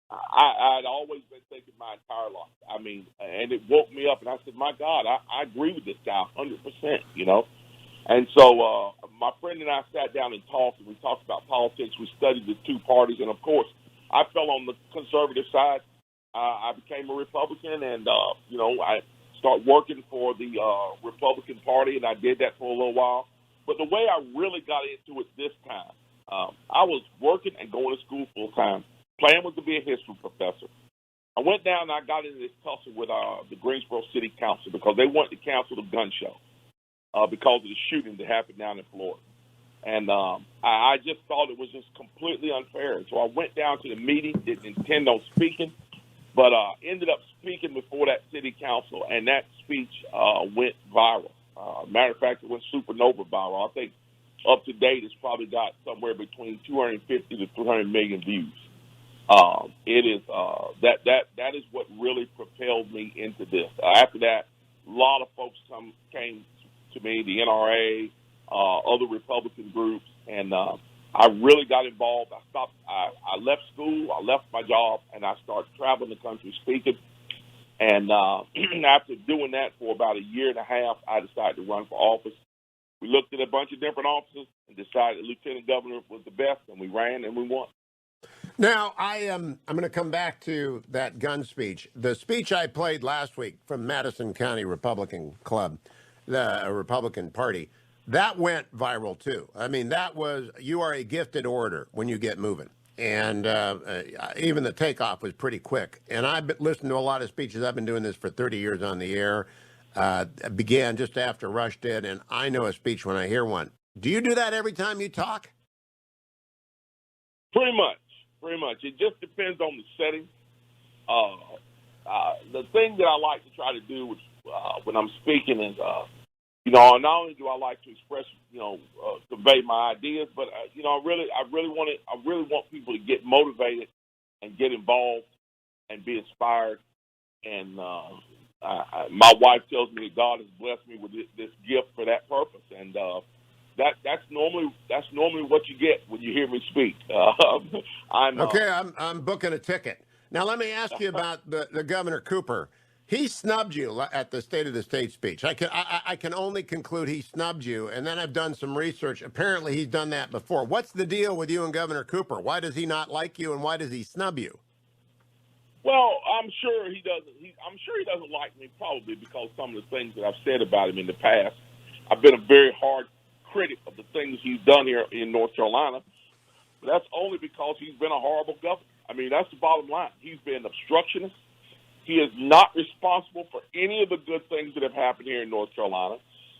I'd always been thinking my entire life. I mean, and it woke me up, and I said, my God, I agree with this guy 100%, And so my friend and I sat down and talked, and we talked about politics. We studied the 2 parties, and, of course, I fell on the conservative side. I became a Republican, and, I started working for the Republican Party, and I did that for a little while. But the way I really got into it this time, I was working and going to school full time. Plan was to be a history professor. I went down and I got into this tussle with the Greensboro City Council because they wanted to cancel the gun show because of the shooting that happened down in Florida. And I just thought it was just completely unfair. And so I went down to the meeting, didn't intend on speaking. But ended up speaking before that city council, and that speech went viral. Matter of fact, it went supernova viral. I think up to date, it's probably got somewhere between 250 to 300 million views. It is that is what really propelled me into this. After that, a lot of folks came to me, the NRA, other Republican groups, and I really got involved. I left school, I left my job, and I started traveling the country speaking. And after doing that for about a year and a half, I decided to run for office. We looked at a bunch of different offices and decided lieutenant governor was the best, and we ran and we won. Now, I'm going to come back to that gun speech. The speech I played last week from Madison County Republican Club, the Republican Party, that went viral too. I mean, you are a gifted orator when you get moving. And even the takeoff was pretty quick. And I've been listening to a lot of speeches. I've been doing this for 30 years on the air. Began just after Rush did, and I know a speech when I hear one. Do you do that every time you talk? Pretty much. It just depends on the setting. The thing that I like to try to do when I'm speaking is, not only do I like to express, convey my ideas, but I really want people to get motivated and get involved and be inspired. And my wife tells me that God has blessed me with this gift for that purpose, and that's normally what you get when you hear me speak. I'm booking a ticket. Now let me ask you about the Governor Cooper. He snubbed you at the State of the State speech. I can only conclude he snubbed you, and then I've done some research. Apparently, he's done that before. What's the deal with you and Governor Cooper? Why does he not like you, and why does he snub you? Well, I'm sure he doesn't. I'm sure he doesn't like me, probably because some of the things that I've said about him in the past. I've been a very hard critic of the things he's done here in North Carolina. But that's only because he's been a horrible governor. I mean, that's the bottom line. He's been obstructionist. He is not responsible for any of the good things that have happened here in North Carolina.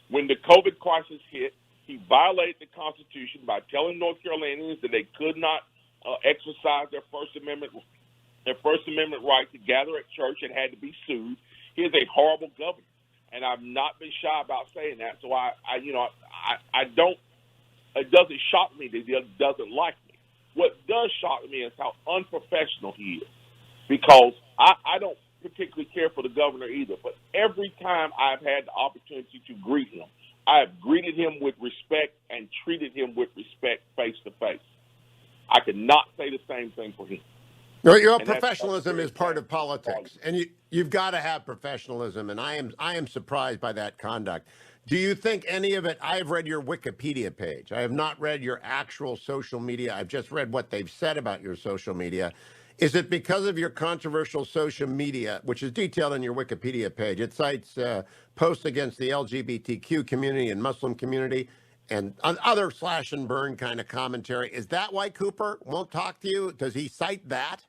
When the COVID crisis hit, he violated the Constitution by telling North Carolinians that they could not exercise their First Amendment right to gather at church and had to be sued. He is a horrible governor, and I've not been shy about saying that. So I don't. It doesn't shock me that he doesn't like me. What does shock me is how unprofessional he is, because I don't particularly care for the governor either, but every time I've had the opportunity to greet him, I have greeted him with respect and treated him with respect face to face. I cannot say the same thing for him. No, professionalism is part of politics, and you've got to have professionalism, and I am surprised by that conduct. Do you think any of it? I've read your Wikipedia page. I have not read your actual social media. I've just read what they've said about your social media. Is it because of your controversial social media, which is detailed in your Wikipedia page? It cites posts against the LGBTQ community and Muslim community and other slash and burn kind of commentary. Is that why Cooper won't talk to you? Does he cite that?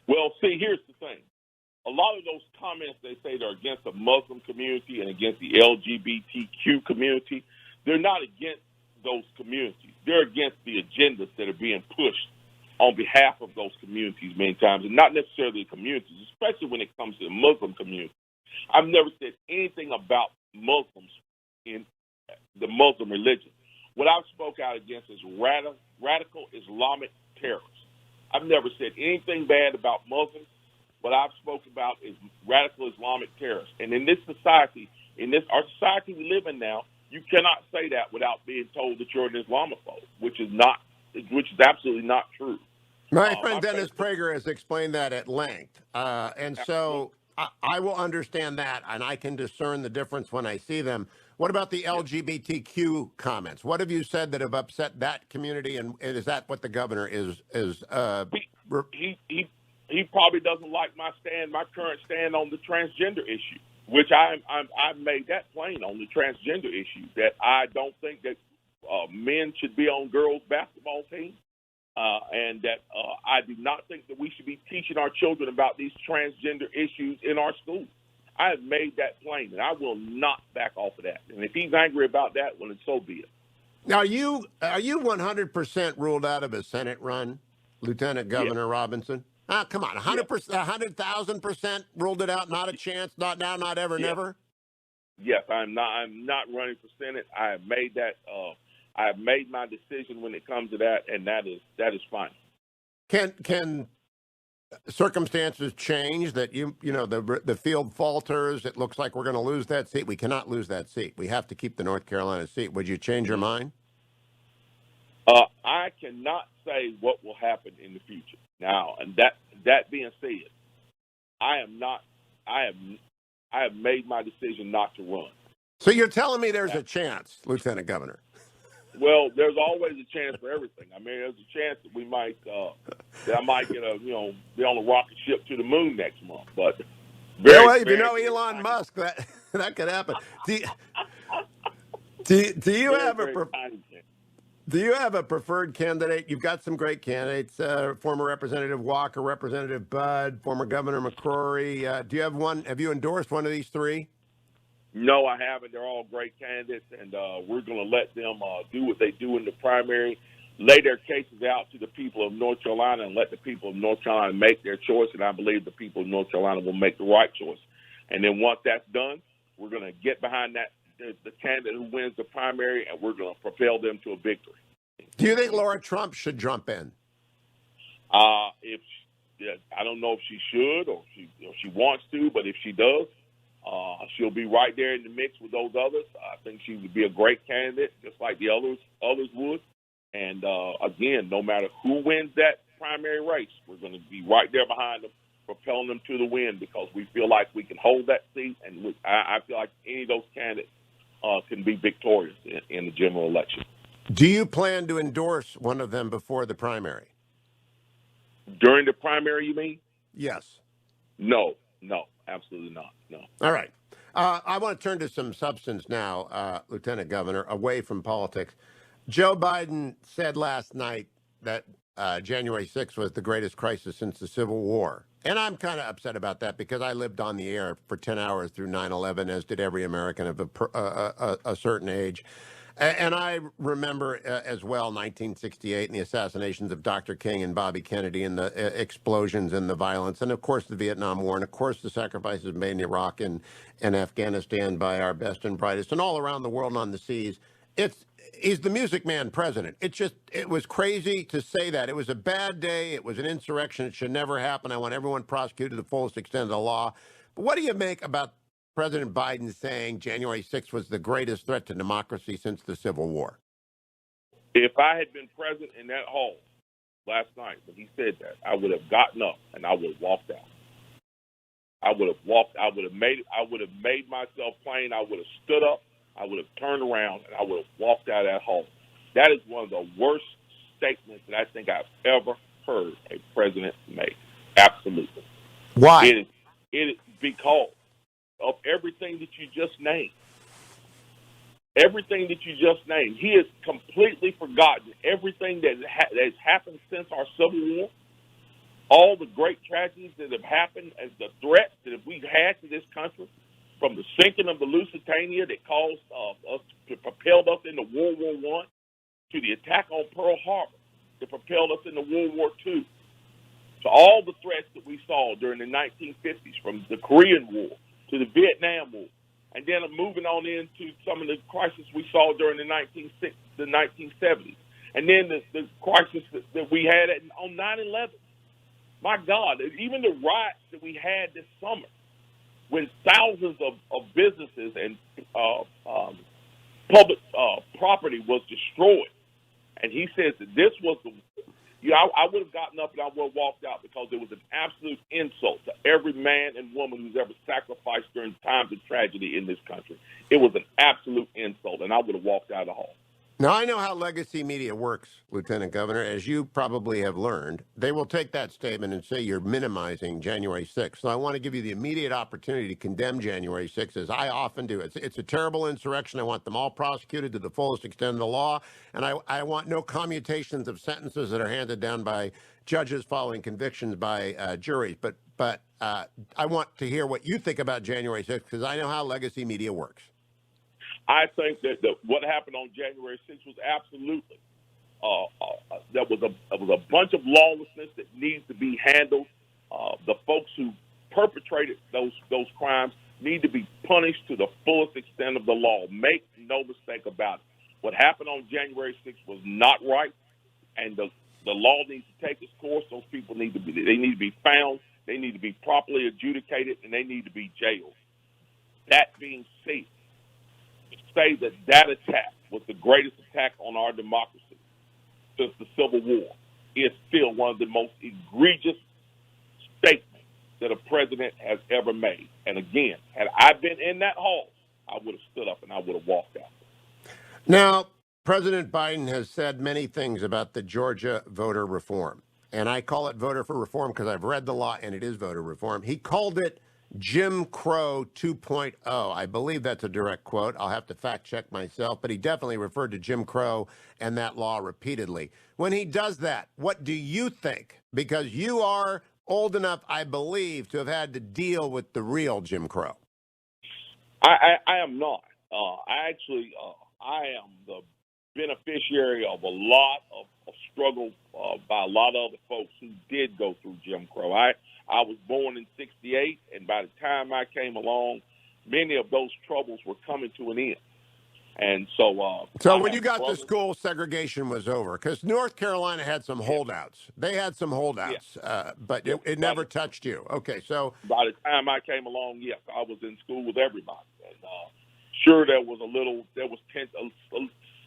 Well, see, here's the thing. A lot of those comments they say they're against the Muslim community and against the LGBTQ community, they're not against those communities. They're against the agendas that are being pushed on behalf of those communities many times, and not necessarily the communities, especially when it comes to the Muslim community. I've never said anything about Muslims in the Muslim religion. What I've spoke out against is radical Islamic terrorists. I've never said anything bad about Muslims. What I've spoken about is radical Islamic terrorists. And in this society, our society we live in now, you cannot say that without being told that you're an Islamophobe, which is absolutely not true. My friend Dennis Prager has explained that at length. So I will understand that, and I can discern the difference when I see them. What about the LGBTQ comments? What have you said that have upset that community, and is that what the governor is? He probably doesn't like my current stand on the transgender issue, which I've made that plain on the transgender issue, that I don't think that men should be on girls' basketball teams. And that I do not think that we should be teaching our children about these transgender issues in our schools. I have made that plain, and I will not back off of that. And if he's angry about that, well, then so be it. Now, are you 100% ruled out of a Senate run, Lieutenant Governor Robinson? Come on, Yes, 100%, 100,000% ruled it out. Not a chance. Not now. Not ever. yes, Never. yes. I'm not running for Senate. I have made that. I have made my decision when it comes to that, and that is fine. Can circumstances change that the field falters? It looks like we're going to lose that seat. We cannot lose that seat. We have to keep the North Carolina seat. Would you change your mind? I cannot say what will happen in the future. Now, and that being said, I am not. I have made my decision not to run. So you're telling me there's a chance, Lieutenant Governor? Well, there's always a chance for everything. I mean, there's a chance that we might that I might get be on a rocket ship to the moon next month. But Well, if you know Elon Musk, that could happen. Do you very, have very tiny chance. Do you have a preferred candidate? You've got some great candidates. Former Representative Walker, Representative Budd, former Governor McCrory. Do you have one? Have you endorsed one of these three? No, I haven't. They're all great candidates, and we're going to let them do what they do in the primary, lay their cases out to the people of North Carolina, and let the people of North Carolina make their choice. And I believe the people of North Carolina will make the right choice. And then once that's done, we're going to get behind the candidate who wins the primary, and we're going to propel them to a victory. Do you think Laura Trump should jump in? I don't know if she should or she wants to, but if she does, she'll be right there in the mix with those others. I think she would be a great candidate, just like the others would. And again, no matter who wins that primary race, we're going to be right there behind them, propelling them to the win, because we feel like we can hold that seat, and I feel like any of those candidates can be victorious in the general election. Do you plan to endorse one of them before the primary? During the primary, you mean? Yes. No, absolutely not. No. All right. I want to turn to some substance now, Lieutenant Governor, away from politics. Joe Biden said last night that January 6th was the greatest crisis since the Civil War. And I'm kind of upset about that because I lived on the air for 10 hours through 9/11, as did every American of a certain age. And I remember as well 1968 and the assassinations of Dr. King and Bobby Kennedy and the explosions and the violence. And, of course, the Vietnam War. And, of course, the sacrifices made in Iraq and Afghanistan by our best and brightest and all around the world and on the seas. He's the Music Man president. It was crazy to say that. It was a bad day. It was an insurrection. It should never happen. I want everyone prosecuted to the fullest extent of the law. But what do you make about President Biden saying January 6th was the greatest threat to democracy since the Civil War? If I had been present in that hall last night when he said that, I would have gotten up and I would have walked out. I would have made myself plain. I would have stood up. I would have turned around and I would have walked out of that hall. That is one of the worst statements that I think I've ever heard a president make. Absolutely. Why? It is because of everything that you just named. Everything that you just named. He has completely forgotten everything that has happened since our Civil War, all the great tragedies that have happened, and the threats that we've had to this country, from the sinking of the Lusitania that caused propelled us into World War I, to the attack on Pearl Harbor that propelled us into World War II, to all the threats that we saw during the 1950s, from the Korean War to the Vietnam War, and then moving on into some of the crises we saw during the 1970s, and then the crisis that we had on 9/11. My God, even the riots that we had this summer, when thousands of businesses and public property was destroyed, and he says that this was I would have gotten up and I would have walked out, because it was an absolute insult to every man and woman who's ever sacrificed during times of tragedy in this country. It was an absolute insult, and I would have walked out of the hall. Now, I know how legacy media works, Lieutenant Governor. As you probably have learned, they will take that statement and say you're minimizing January 6th. So I want to give you the immediate opportunity to condemn January 6th, as I often do. It's a terrible insurrection. I want them all prosecuted to the fullest extent of the law. And I want no commutations of sentences that are handed down by judges following convictions by juries. But I want to hear what you think about January 6th, because I know how legacy media works. I think that what happened on January 6th was absolutely that was a bunch of lawlessness that needs to be handled The folks who perpetrated those crimes need to be punished to the fullest extent of the law. Make no mistake about it. What happened on January 6th was not right, and the law needs to take its course. Those people need to be found. They need to be properly adjudicated, and they need to be jailed. That being said, to say that attack was the greatest attack on our democracy since the Civil War is still one of the most egregious statements that a president has ever made. And again, had I been in that hall, I would have stood up and I would have walked out. Now, President Biden has said many things about the Georgia voter reform. And I call it voter for reform because I've read the law and it is voter reform. He called it Jim Crow 2.0. I believe that's a direct quote. I'll have to fact check myself, but he definitely referred to Jim Crow and that law repeatedly. When he does that, what do you think? Because you are old enough, I believe, to have had to deal with the real Jim Crow. I am not. I am the beneficiary of a lot of struggle by a lot of other folks who did go through Jim Crow. I was born in '68, and by the time I came along, many of those troubles were coming to an end. And so when you got to school, segregation was over, because North Carolina had some holdouts. They had some holdouts, but it never touched you. Okay, so by the time I came along, yes, I was in school with everybody. And sure, there was a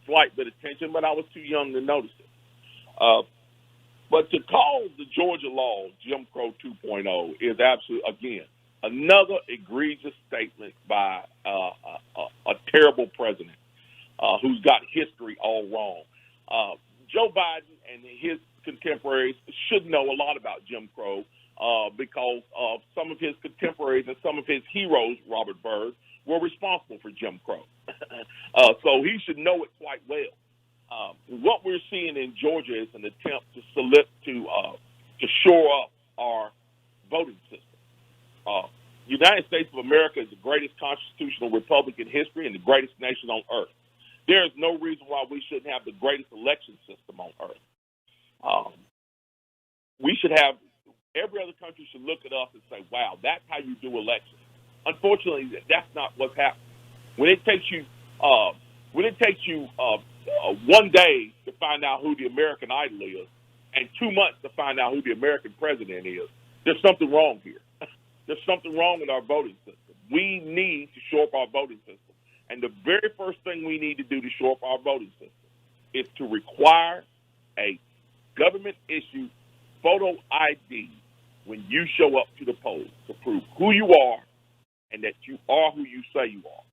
slight bit of tension, but I was too young to notice it. But to call the Georgia law Jim Crow 2.0 is absolutely, again, another egregious statement by a terrible president who's got history all wrong. Joe Biden and his contemporaries should know a lot about Jim Crow because some of his contemporaries and some of his heroes, Robert Byrd, were responsible for Jim Crow. So he should know it quite well. What we're seeing in Georgia is an attempt to shore up our voting system. The United States of America is the greatest constitutional republic in history and the greatest nation on earth. There is no reason why we shouldn't have the greatest election system on earth. We should have, every other country should look at us and say, wow, that's how you do elections. Unfortunately, that's not what's happening. When it takes you 1 day to find out who the American Idol is and 2 months to find out who the American president is, there's something wrong here. There's something wrong with our voting system. We need to shore up our voting system. And the very first thing we need to do to shore up our voting system is to require a government-issued photo ID when you show up to the polls to prove who you are and that you are who you say you are.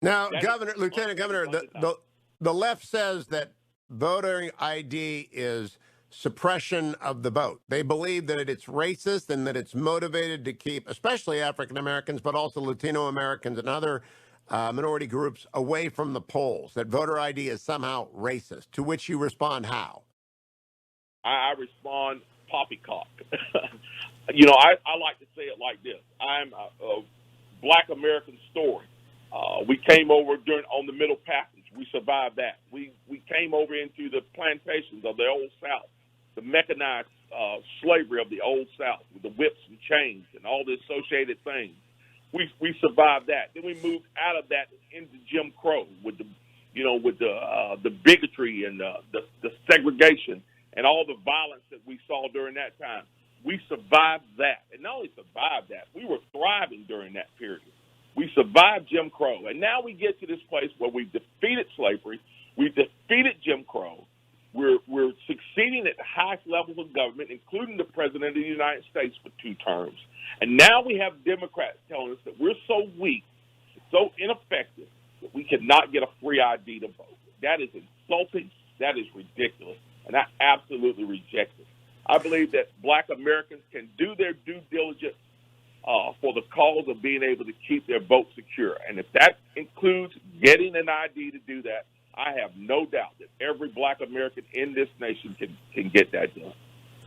Now, Lieutenant Governor, the left says that voter ID is suppression of the vote. They believe that it's racist and that it's motivated to keep, especially African Americans, but also Latino Americans and other minority groups away from the polls, that voter ID is somehow racist, to which you respond how? I respond poppycock. I like to say it like this. I'm a Black American story. We came over on the Middle Passage. We survived that. We came over into the plantations of the Old South, the mechanized slavery of the Old South with the whips and chains and all the associated things. We survived that. Then we moved out of that into Jim Crow with the bigotry and the segregation and all the violence that we saw during that time. We survived that. And not only survived that, we were thriving during that period. We survived Jim Crow. And now we get to this place where we've defeated slavery. We've defeated Jim Crow. We're succeeding at the highest levels of government, including the President of the United States for 2 terms. And now we have Democrats telling us that we're so weak, so ineffective, that we cannot get a free ID to vote. That is insulting. That is ridiculous. And I absolutely reject it. I believe that Black Americans can do their due diligence for the cause of being able to keep their vote secure. And if that includes getting an ID to do that, I have no doubt that every Black American in this nation can get that done.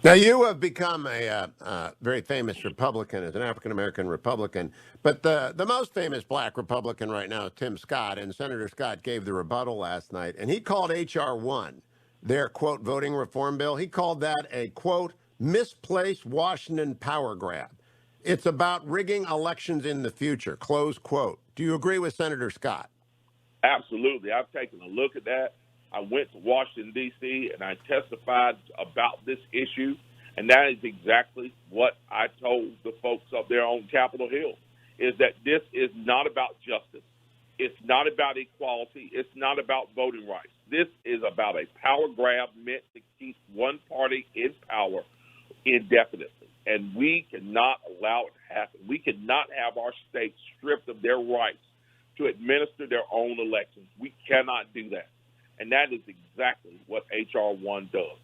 Now, you have become a very famous Republican, as an African-American Republican, but the most famous Black Republican right now is Tim Scott, and Senator Scott gave the rebuttal last night, and he called H.R. 1 their, quote, voting reform bill. He called that a, quote, misplaced Washington power grab. It's about rigging elections in the future, close quote. Do you agree with Senator Scott? Absolutely. I've taken a look at that. I went to Washington, D.C., and I testified about this issue, and that is exactly what I told the folks up there on Capitol Hill, is that this is not about justice. It's not about equality. It's not about voting rights. This is about a power grab meant to keep one party in power indefinitely, and we cannot allow it to happen. We cannot have our states stripped of their rights to administer their own elections. We cannot do that. And that is exactly what H.R. 1 does.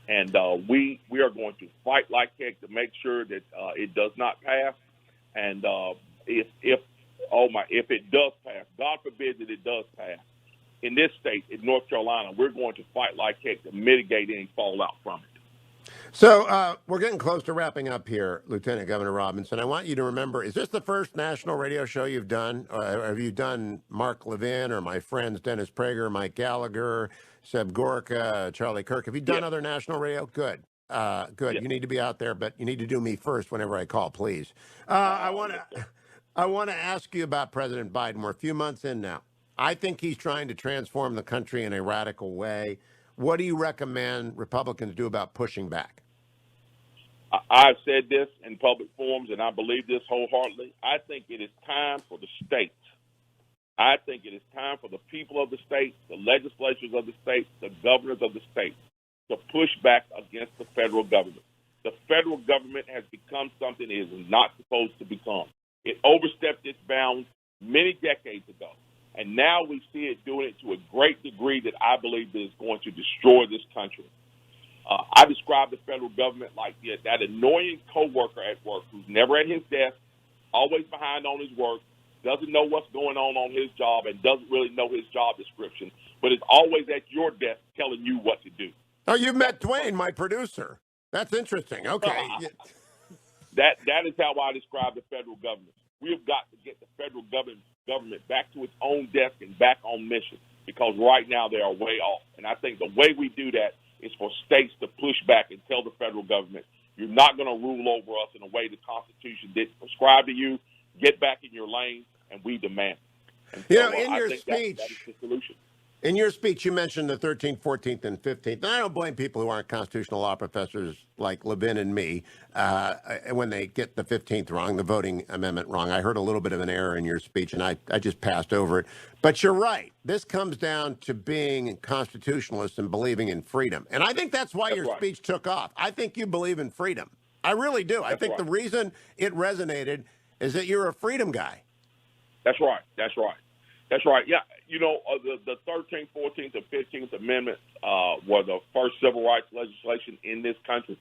And we are going to fight like heck to make sure that it does not pass. And if it does pass, God forbid that it does pass, in this state, in North Carolina, we're going to fight like heck to mitigate any fallout from it. So we're getting close to wrapping up here, Lieutenant Governor Robinson. I want you to remember, is this the first national radio show you've done? Or have you done Mark Levin or my friends Dennis Prager, Mike Gallagher, Seb Gorka, Charlie Kirk? Have you done other national radio? Good. Good. Yes. You need to be out there, but you need to do me first whenever I call, please. I want to ask you about President Biden. We're a few months in now. I think he's trying to transform the country in a radical way. What do you recommend Republicans do about pushing back? I've said this in public forums, and I believe this wholeheartedly. I think it is time for the states. I think it is time for the people of the state, the legislatures of the state, the governors of the state to push back against the federal government. The federal government has become something it is not supposed to become. It overstepped its bounds many decades ago. And now we see it doing it to a great degree that I believe is going to destroy this country. I describe the federal government like that annoying coworker at work who's never at his desk, always behind on his work, doesn't know what's going on his job, and doesn't really know his job description, but is always at your desk telling you what to do. Oh, you met Dwayne, my producer. That's interesting. Okay. That is how I describe the federal government. We have got to get the federal government back to its own desk and back on mission, because right now they are way off. And I think the way we do that is for states to push back and tell the federal government, you're not going to rule over us in a way the Constitution didn't prescribe to you. Get back in your lane, and we demand it. And in your speech, that is the solution. In your speech, you mentioned the 13th, 14th, and 15th. And I don't blame people who aren't constitutional law professors like Levin and me when they get the 15th wrong, the voting amendment wrong. I heard a little bit of an error in your speech, and I just passed over it. But you're right. This comes down to being constitutionalist and believing in freedom. And I think that's why your speech took off. I think you believe in freedom. I really do. I think the reason it resonated is that you're a freedom guy. That's right. That's right. That's right. Yeah. You know, the 13th, 14th, and 15th Amendments were the first civil rights legislation in this country.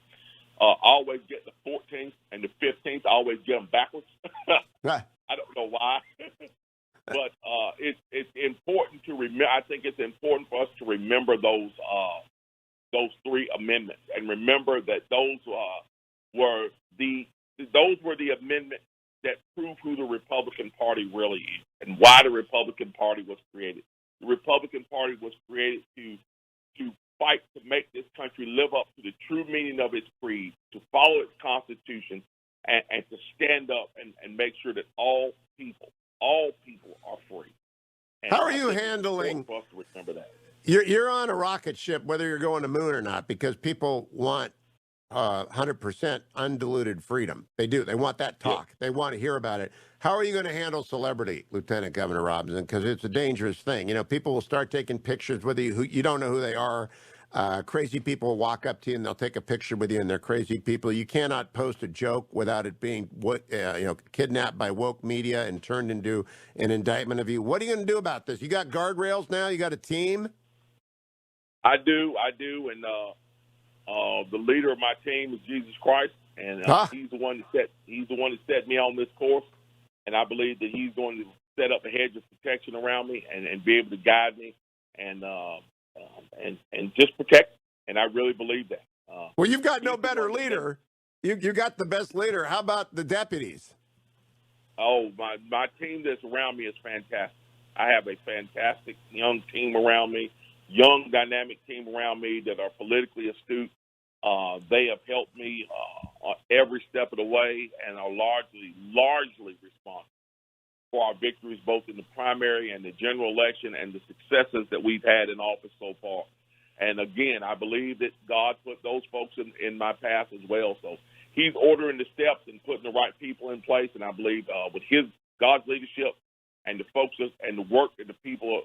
I always get the 14th and the 15th. I always get them backwards. I don't know why. But it's important to remember. I think it's important for us to remember those three amendments and remember that those were the amendments that prove who the Republican Party really is and why the Republican Party was created. The Republican Party was created to fight to make this country live up to the true meaning of its creed, to follow its Constitution, and to stand up and make sure that all people are free. And how are you handling? For us to remember that. You're on a rocket ship, whether you're going to the moon or not, because people want 100% undiluted freedom. They do. They want that talk. Yeah. They want to hear about it. How are you going to handle celebrity, Lieutenant Governor Robinson? Because it's a dangerous thing. You know, people will start taking pictures with you. You don't know who they are. Crazy people will walk up to you and they'll take a picture with you, and they're crazy people. You cannot post a joke without it being kidnapped by woke media and turned into an indictment of you. What are you going to do about this? You got guardrails now? You got a team? I do, and the leader of my team is Jesus Christ, and he's the one that set me on this course, and I believe that he's going to set up a hedge of protection around me and be able to guide me and just protect me. And I really believe that. Well, you've got no better leader. You got the best leader. How about the deputies? Oh, my team that's around me is fantastic. I have a fantastic young team around me. Young, dynamic team around me that are politically astute, They have helped me on every step of the way and are largely responsible for our victories, both in the primary and the general election, and the successes that we've had in office so far. And again, I believe that God put those folks in my path as well. So He's ordering the steps and putting the right people in place. And I believe with God's leadership and the folks and the work that the people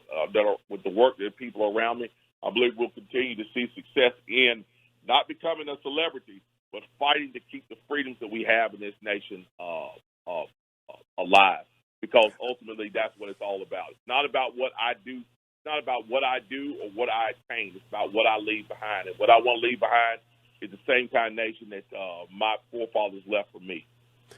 with the work that the people around me, I believe we'll continue to see success in not becoming a celebrity, but fighting to keep the freedoms that we have in this nation alive. Because ultimately, that's what it's all about. It's not about what I do. It's not about what I do or what I attain. It's about what I leave behind. And what I want to leave behind is the same kind of nation that my forefathers left for me.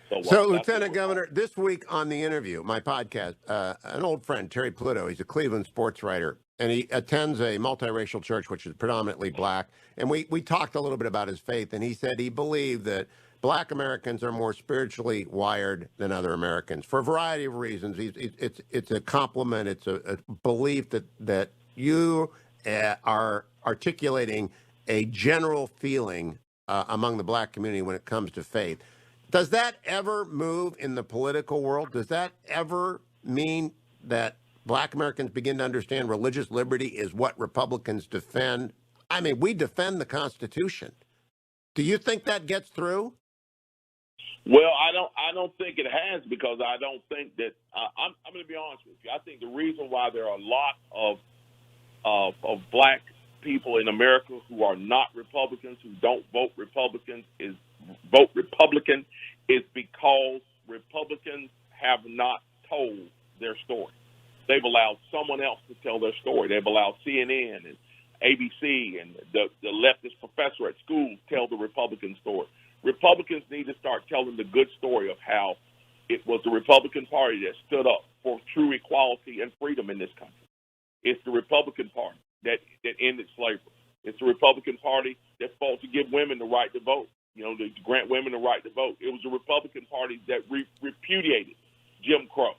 So Lieutenant Governor, this week on The Interview, my podcast, an old friend, Terry Pluto, he's a Cleveland sports writer, and he attends a multiracial church, which is predominantly black. And we talked a little bit about his faith, and he said he believed that black Americans are more spiritually wired than other Americans for a variety of reasons. It's a compliment. It's a belief that you are articulating a general feeling among the black community when it comes to faith. Does that ever move in the political world? Does that ever mean that black Americans begin to understand religious liberty is what Republicans defend? I mean, we defend the Constitution. Do you think that gets through? Well, I don't think it has, because I don't think that I'm going to be honest with you. I think the reason why there are a lot of black people in America who are not Republicans, who don't vote Republican, is because Republicans have not told their story. They've allowed someone else to tell their story. They've allowed CNN and ABC and the leftist professor at school tell the Republican story. Republicans need to start telling the good story of how it was the Republican Party that stood up for true equality and freedom in this country. It's the Republican Party that ended slavery. It's the Republican Party that fought to give women the right to vote, to grant women the right to vote. It was the Republican Party that repudiated Jim Crow.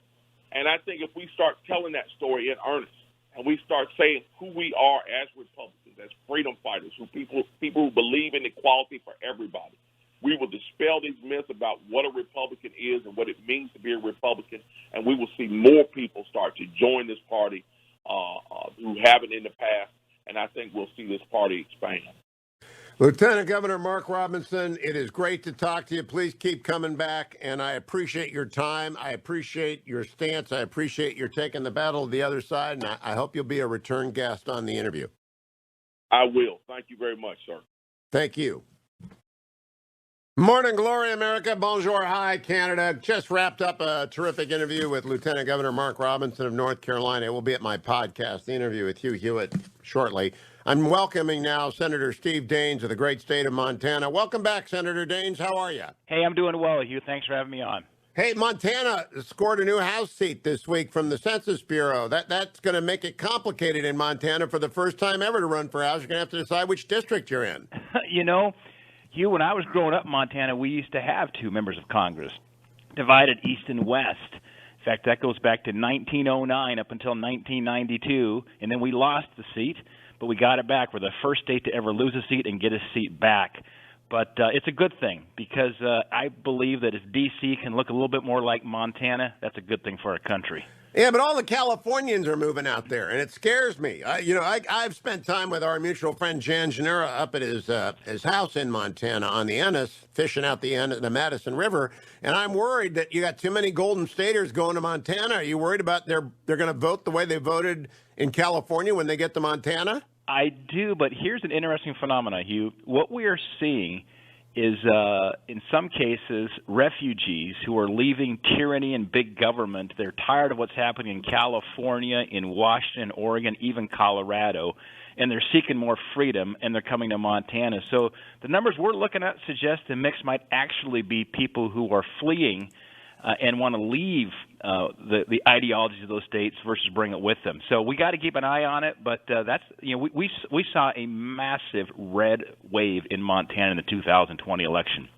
And I think if we start telling that story in earnest, and we start saying who we are as Republicans, as freedom fighters, people who believe in equality for everybody, we will dispel these myths about what a Republican is and what it means to be a Republican, and we will see more people start to join this party who haven't in the past, and I think we'll see this party expand. Lieutenant Governor Mark Robinson, it is great to talk to you. Please keep coming back, and I appreciate your time. I appreciate your stance. I appreciate your taking the battle to the other side, and I hope you'll be a return guest on The Interview. I will. Thank you very much, sir. Thank you. Morning, glory, America. Bonjour, hi, Canada. Just wrapped up a terrific interview with Lieutenant Governor Mark Robinson of North Carolina. It will be at my podcast, The Interview with Hugh Hewitt, shortly. I'm welcoming now Senator Steve Daines of the great state of Montana. Welcome back, Senator Daines. How are you? Hey, I'm doing well, Hugh. Thanks for having me on. Hey, Montana scored a new House seat this week from the Census Bureau. That's going to make it complicated in Montana for the first time ever to run for House. You're going to have to decide which district you're in. Hugh, when I was growing up in Montana, we used to have two members of Congress, divided east and west. In fact, that goes back to 1909 up until 1992, and then we lost the seat, but we got it back. We're the first state to ever lose a seat and get a seat back. But it's a good thing, because I believe that if D.C. can look a little bit more like Montana, that's a good thing for our country. Yeah, but all the Californians are moving out there, and it scares me. I've spent time with our mutual friend Jan Genera up at his house in Montana on the Ennis, fishing out the Madison River, and I'm worried that you got too many Golden Staters going to Montana. Are you worried about they're going to vote the way they voted in California when they get to Montana? I do, but here's an interesting phenomenon, Hugh. What we are seeing is, in some cases, refugees who are leaving tyranny and big government. They're tired of what's happening in California, in Washington, Oregon, even Colorado, and they're seeking more freedom, and they're coming to Montana. So the numbers we're looking at suggest the mix might actually be people who are fleeing and want to leave the ideologies of those states versus bring it with them. So we got to keep an eye on it. But we saw a massive red wave in Montana in the 2020 election.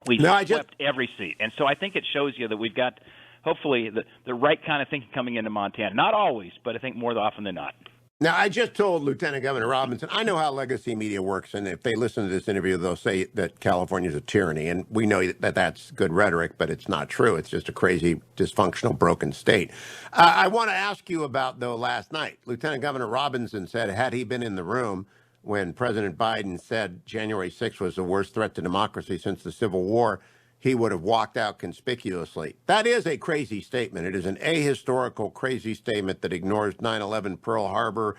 We swept every seat, and so I think it shows you that we've got hopefully the right kind of thinking coming into Montana. Not always, but I think more often than not. Now, I just told Lieutenant Governor Robinson, I know how legacy media works, and if they listen to this interview, they'll say that California's a tyranny, and we know that that's good rhetoric, but it's not true. It's just a crazy, dysfunctional, broken state. I want to ask you about, though, last night. Lieutenant Governor Robinson said, had he been in the room when President Biden said January 6th was the worst threat to democracy since the Civil War, he would have walked out conspicuously. That is a crazy statement. It is an ahistorical, crazy statement that ignores 9/11, Pearl Harbor.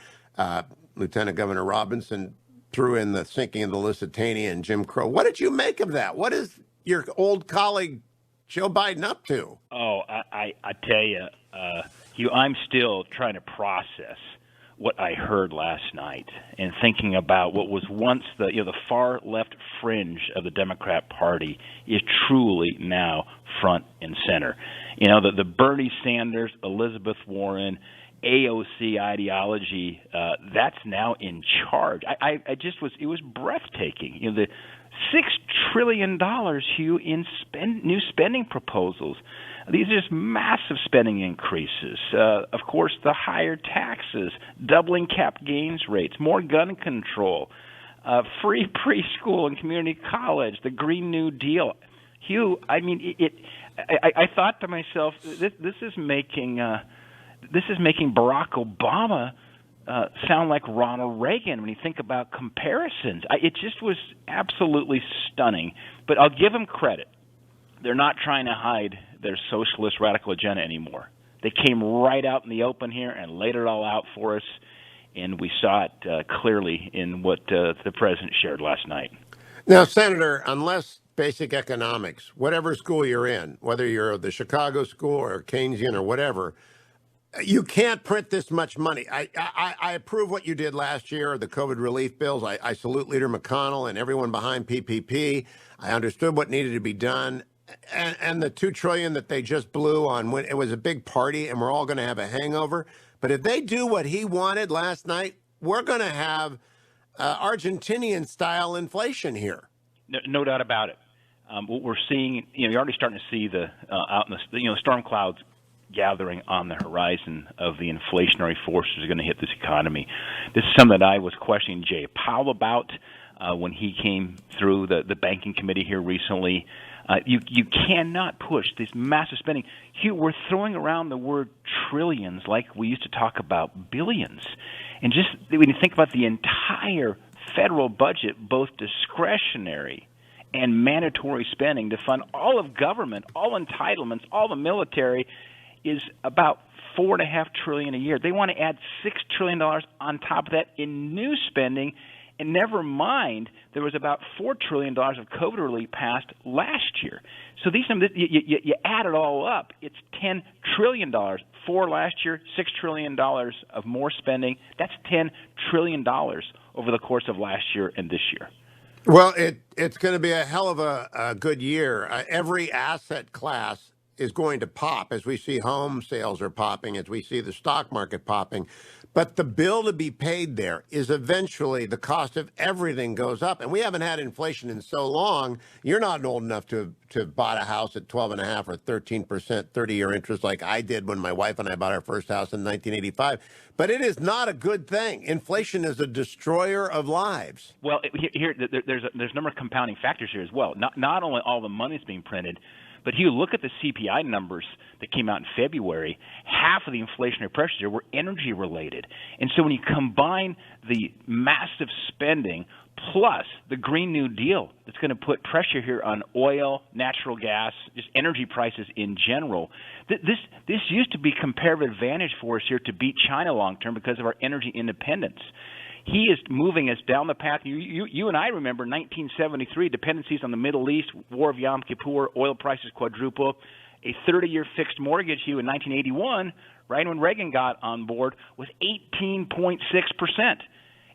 Lieutenant Governor Robinson threw in the sinking of the Lusitania and Jim Crow. What did you make of that? What is your old colleague Joe Biden up to? Oh, I tell you, Hugh, I'm still trying to process what I heard last night and thinking about what was once the far left fringe of the Democrat Party is truly now front and center. The Bernie Sanders, Elizabeth Warren, AOC ideology, that's now in charge. It was breathtaking. The $6 trillion, Hugh, in new spending proposals. These are just massive spending increases. Of course, the higher taxes, doubling cap gains rates, more gun control, free preschool and community college, the Green New Deal. Hugh, I mean, I thought to myself, this is making Barack Obama sound like Ronald Reagan when you think about comparisons. It just was absolutely stunning. But I'll give them credit. They're not trying to hide their socialist radical agenda anymore. They came right out in the open here and laid it all out for us, and we saw it clearly in what the president shared last night. Now, Senator, unless basic economics, whatever school you're in, whether you're the Chicago school or Keynesian or whatever, you can't print this much money. I approve what you did last year, the COVID relief bills. I salute Leader McConnell and everyone behind PPP. I understood what needed to be done. And the $2 trillion that they just blew on when it was a big party and we're all going to have a hangover. But if they do what he wanted last night, we're going to have Argentinian style inflation here. No doubt about it. What we're seeing, you're already starting to see out in the storm clouds gathering on the horizon of the inflationary forces are going to hit this economy. This is something that I was questioning Jay Powell about when he came through the banking committee here recently. You cannot push this massive spending. Hugh, we're throwing around the word trillions like we used to talk about billions. And just when you think about the entire federal budget, both discretionary and mandatory spending to fund all of government, all entitlements, all the military, is about $4.5 trillion a year. They want to add $6 trillion on top of that in new spending. And never mind, there was about $4 trillion of COVID relief passed last year. So these you add it all up, it's $10 trillion. For last year, $6 trillion of more spending. That's $10 trillion over the course of last year and this year. Well, it's going to be a hell of a good year. Every asset class is going to pop as we see home sales are popping, as we see the stock market popping. But the bill to be paid there is eventually the cost of everything goes up. And we haven't had inflation in so long. You're not old enough to have bought a house at 12.5% or 13%, 30-year interest like I did when my wife and I bought our first house in 1985. But it is not a good thing. Inflation is a destroyer of lives. Well, there's a number of compounding factors here as well. Not only all the money's being printed, but Hugh, look at the CPI numbers that came out in February. Half of the inflationary pressures here were energy related. And so when you combine the massive spending plus the Green New Deal that's going to put pressure here on oil, natural gas, just energy prices in general, this used to be comparative advantage for us here to beat China long term because of our energy independence. He is moving us down the path. You and I remember 1973, dependencies on the Middle East, War of Yom Kippur, oil prices quadruple, a 30-year fixed mortgage, Hugh, in 1981, right when Reagan got on board, was 18.6%.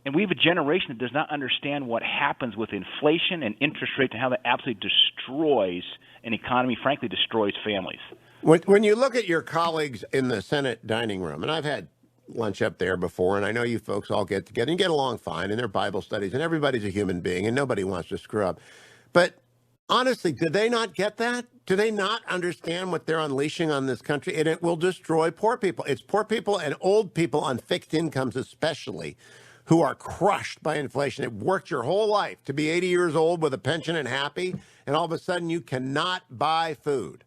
And we have a generation that does not understand what happens with inflation and interest rates and how that absolutely destroys an economy, frankly, destroys families. When you look at your colleagues in the Senate dining room, and I've had lunch up there before, and I know you folks all get together and get along fine in their Bible studies, and everybody's a human being, and nobody wants to screw up. But Honestly, do they not get that? Do they not understand what they're unleashing on this country? And it will destroy poor people. It's poor people and old people on fixed incomes, especially, who are crushed by inflation. It worked your whole life to be 80 years old with a pension and happy, and all of a sudden you cannot buy food.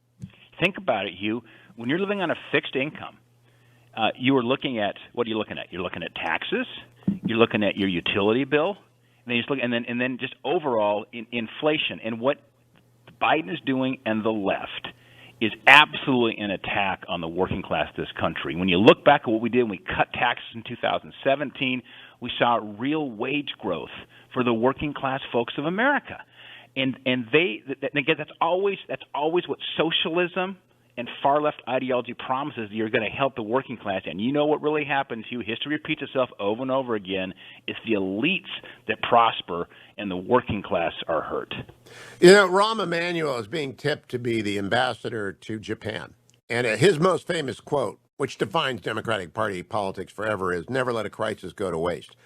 Think about it, Hugh. When you're living on a fixed income, you are looking at, what are you looking at? You're looking at taxes. You're looking at your utility bill. And then, you just look, and then just overall inflation. And what Biden is doing and the left is absolutely an attack on the working class of this country. When you look back at what we did when we cut taxes in 2017, we saw real wage growth for the working class folks of America. And again, that's always what socialism and far left ideology promises. You're going to help the working class. And you know what really happens, Hugh? History repeats itself over and over again. It's the elites that prosper and the working class are hurt. You know, Rahm Emanuel is being tipped to be the ambassador to Japan. And his most famous quote, which defines Democratic Party politics forever, is never let a crisis go to waste.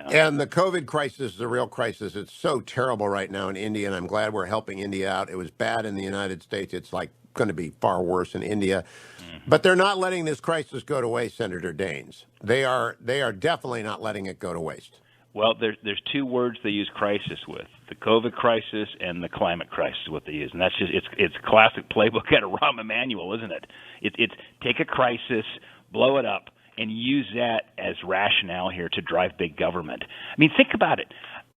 And the COVID crisis is a real crisis. It's so terrible right now in India, and I'm glad we're helping India out. It was bad in the United States. It's like going to be far worse in India. But they're not letting this crisis go to waste, Senator Daines. They are definitely not letting it go to waste. Well, there's two words they use crisis with: the COVID crisis and the climate crisis. Is what they use, and that's just it's classic playbook out of Rahm Emanuel, isn't it? It's take a crisis, blow it up, and use that as rationale here to drive big government. I mean, think about it.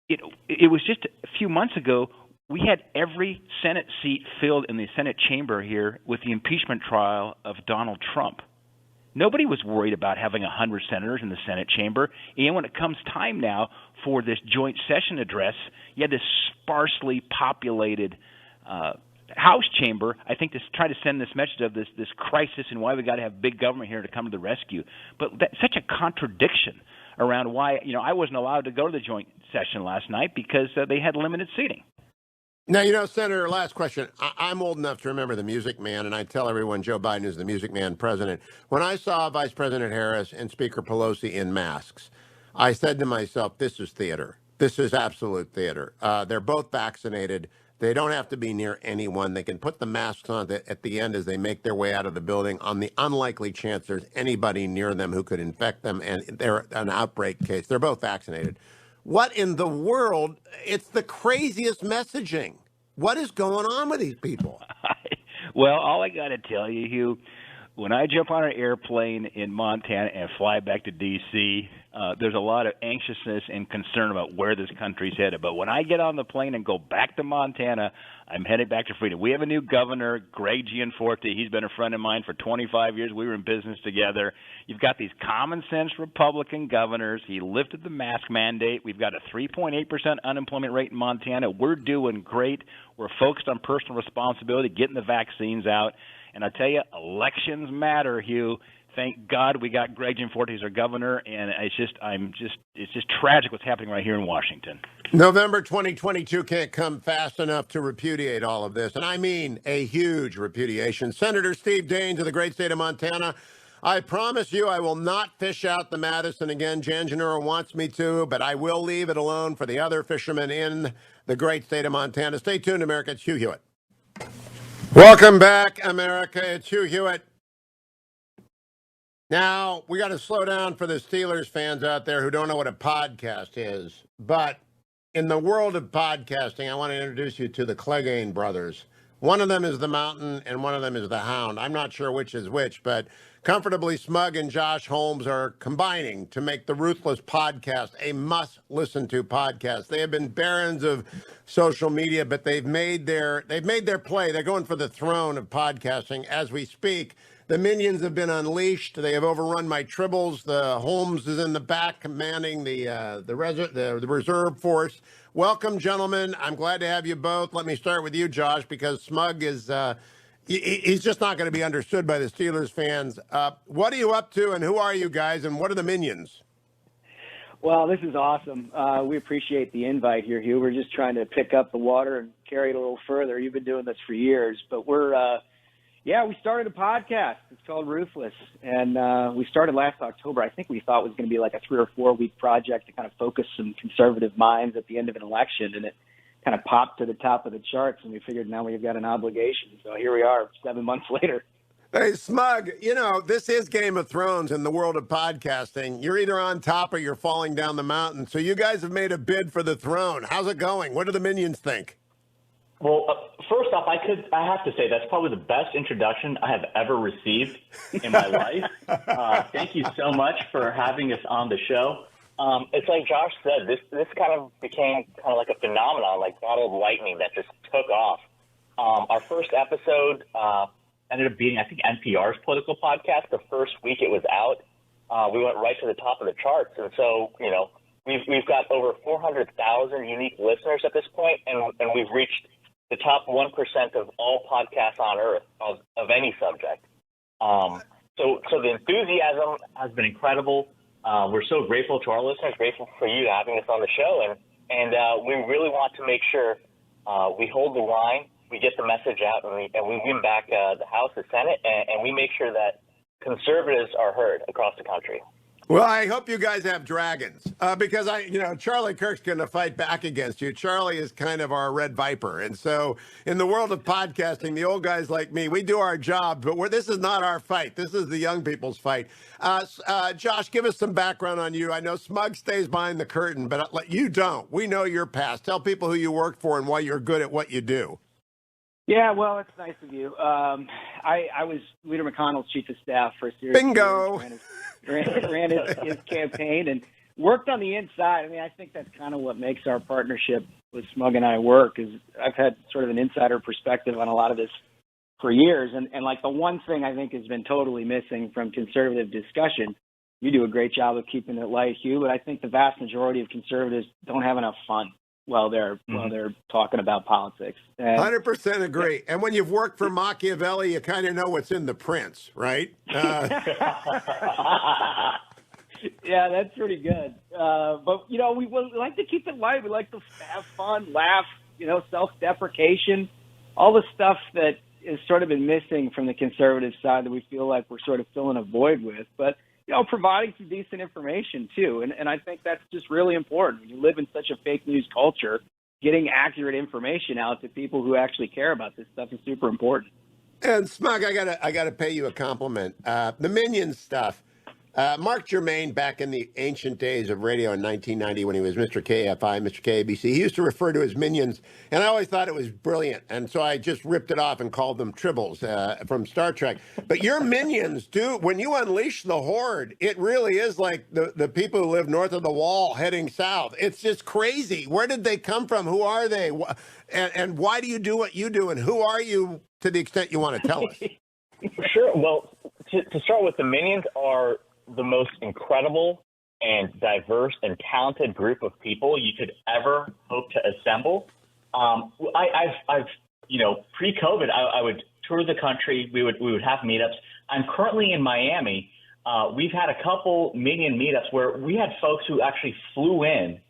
It was just a few months ago, we had every Senate seat filled in the Senate chamber here with the impeachment trial of Donald Trump. Nobody was worried about having 100 senators in the Senate chamber. And when it comes time now for this joint session address, you had this sparsely populated House chamber, I think, to try to send this message of this crisis and why we got to have big government here to come to the rescue. But that's such a contradiction around why, I wasn't allowed to go to the joint session last night because they had limited seating. Now, Senator, last question. I'm old enough to remember the Music Man, and I tell everyone Joe Biden is the Music Man president. When I saw Vice President Harris and Speaker Pelosi in masks, I said to myself, this is theater. This is absolute theater. They're both vaccinated. They don't have to be near anyone. They can put the masks on at the end as they make their way out of the building on the unlikely chance there's anybody near them who could infect them, and they're an outbreak case. They're both vaccinated. What in the world? It's the craziest messaging. What is going on with these people? Well, all I got to tell you, Hugh, when I jump on an airplane in Montana and fly back to D.C., there's a lot of anxiousness and concern about where this country's headed. But when I get on the plane and go back to Montana, I'm headed back to freedom. We have a new governor, Greg Gianforte. He's been a friend of mine for 25 years. We were in business together. You've got these common sense Republican governors. He lifted the mask mandate. We've got a 3.8% unemployment rate in Montana. We're doing great. We're focused on personal responsibility, getting the vaccines out. And I tell you, elections matter, Hugh. Thank God we got Greg Gianforte as our governor, and it's just tragic what's happening right here in Washington. November 2022 can't come fast enough to repudiate all of this, and I mean a huge repudiation. Senator Steve Daines of the great state of Montana, I promise you I will not fish out the Madison again. Jan Gennaro wants me to, but I will leave it alone for the other fishermen in the great state of Montana. Stay tuned, America. It's Hugh Hewitt. Welcome back, America. It's Hugh Hewitt. Now, we got to slow down for the Steelers fans out there who don't know what a podcast is. But in the world of podcasting, I want to introduce you to the Clegane brothers. One of them is the Mountain and one of them is the Hound. I'm not sure which is which, but Comfortably Smug and Josh Holmes are combining to make the Ruthless podcast a must-listen-to podcast. They have been barons of social media, but they've made their play. They're going for the throne of podcasting as we speak. The minions have been unleashed. They have overrun my tribbles. The Holmes is in the back commanding the reserve force. Welcome, gentlemen. I'm glad to have you both. Let me start with you, Josh, because Smug is he's just not going to be understood by the Steelers fans. What are you up to, and who are you guys, and what are the minions? Well, this is awesome. We appreciate the invite here, Hugh. We're just trying to pick up the water and carry it a little further. You've been doing this for years, but we started a podcast. It's called Ruthless, and we started last October. I think we thought it was going to be like a 3 or 4 week project to kind of focus some conservative minds at the end of an election, and it kind of popped to the top of the charts, and we figured now we've got an obligation. So here we are 7 months later. Hey, Smug, this is Game of Thrones in the world of podcasting. You're either on top or you're falling down the mountain. So you guys have made a bid for the throne. How's it going? What do the minions think? Well, first off, I have to say that's probably the best introduction I have ever received in my life. Thank you so much for having us on the show. It's like Josh said, this kind of became kind of like a phenomenon, like bottle of lightning that just took off. Our first episode ended up being, I think, NPR's political podcast. The first week it was out, we went right to the top of the charts. And so, we've got over 400,000 unique listeners at this point, and we've reached the top 1% of all podcasts on Earth of any subject. So the enthusiasm has been incredible. We're so grateful to our listeners, grateful for you having us on the show, and we really want to make sure we hold the line, we get the message out, and we win back the House, the Senate, and we make sure that conservatives are heard across the country. Well, I hope you guys have dragons because Charlie Kirk's going to fight back against you. Charlie is kind of our red viper. And so in the world of podcasting, the old guys like me, we do our job, but this is not our fight. This is the young people's fight. Josh, give us some background on you. I know Smug stays behind the curtain, but you don't. We know your past. Tell people who you work for and why you're good at what you do. Yeah, well, it's nice of you. I was Leader McConnell's chief of staff for a series Bingo. of years. Ran his campaign and worked on the inside. I mean, I think that's kind of what makes our partnership with Smug and I work, is I've had sort of an insider perspective on a lot of this for years. And like the one thing I think has been totally missing from conservative discussion, you do a great job of keeping it light, Hugh, but I think the vast majority of conservatives don't have enough fun while they're talking about politics. 100% agree. And when you've worked for Machiavelli, you kind of know what's in the prince, right? Yeah, that's pretty good. But, we like to keep it light. We like to have fun, laugh, self-deprecation, all the stuff that has sort of been missing from the conservative side that we feel like we're sort of filling a void with. But, providing some decent information, too. And I think that's just really important. When you live in such a fake news culture, getting accurate information out to people who actually care about this stuff is super important. And Smug, I gotta pay you a compliment. The Minions stuff. Mark Germain, back in the ancient days of radio in 1990 when he was Mr. KFI, Mr. KABC, he used to refer to his minions, and I always thought it was brilliant. And so I just ripped it off and called them Tribbles from Star Trek. But your minions, dude, when you unleash the Horde, it really is like the people who live north of the wall heading south. It's just crazy. Where did they come from? Who are they? And why do you do what you do? And who are you, to the extent you want to tell us? Sure. Well, to start with, the minions are the most incredible and diverse and talented group of people you could ever hope to assemble. I've pre-COVID, I would tour the country. We would have meetups. I'm currently in Miami. We've had a couple minion meetups where we had folks who actually flew in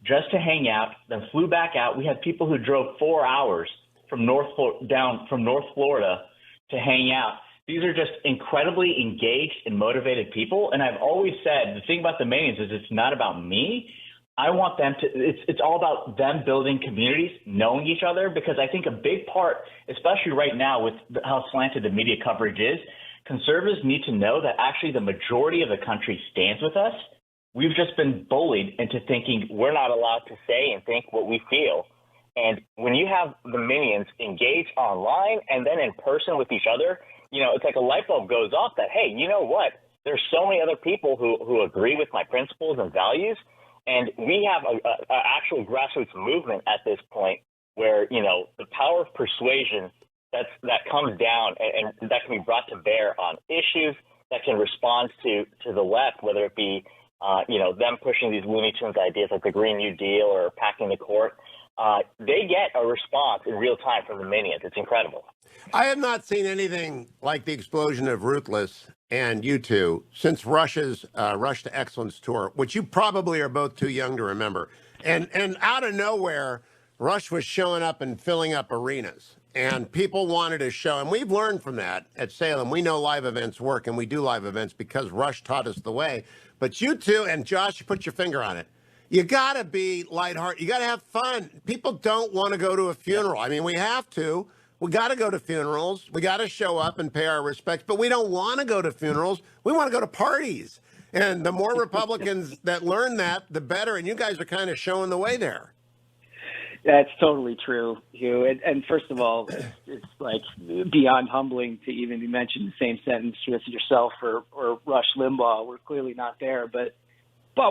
just to hang out, then flew back out. We had people who drove 4 hours from North Florida to hang out. These are just incredibly engaged and motivated people. And I've always said the thing about the minions is it's not about me. I want them to, it's all about them building communities, knowing each other, because I think a big part, especially right now with how slanted the media coverage is, conservatives need to know that actually the majority of the country stands with us. We've just been bullied into thinking we're not allowed to say and think what we feel. And when you have the minions engage online and then in person with each other, it's like a light bulb goes off that, hey, you know what? There's so many other people who agree with my principles and values. And we have an actual grassroots movement at this point where, the power of persuasion that comes down and that can be brought to bear on issues that can respond to the left, whether it be, them pushing these Looney Tunes ideas like the Green New Deal or packing the court. They get a response in real time from the minions. It's incredible. I have not seen anything like the explosion of Ruthless and you two since Rush's Rush to Excellence tour, which you probably are both too young to remember. And out of nowhere, Rush was showing up and filling up arenas. And people wanted to show, and we've learned from that at Salem. We know live events work, and we do live events because Rush taught us the way. But you two, and Josh, you put your finger on it. you got to be lighthearted. You got to have fun. People don't want to go to a funeral. I mean, we have to. We got to go to funerals. We got to show up and pay our respects, but we don't want to go to funerals. We want to go to parties. And the more Republicans that learn that, the better. And you guys are kind of showing the way there. That's totally true, Hugh. And first of all, it's like beyond humbling to even be mentioned in the same sentence with yourself or Rush Limbaugh. We're clearly not there, but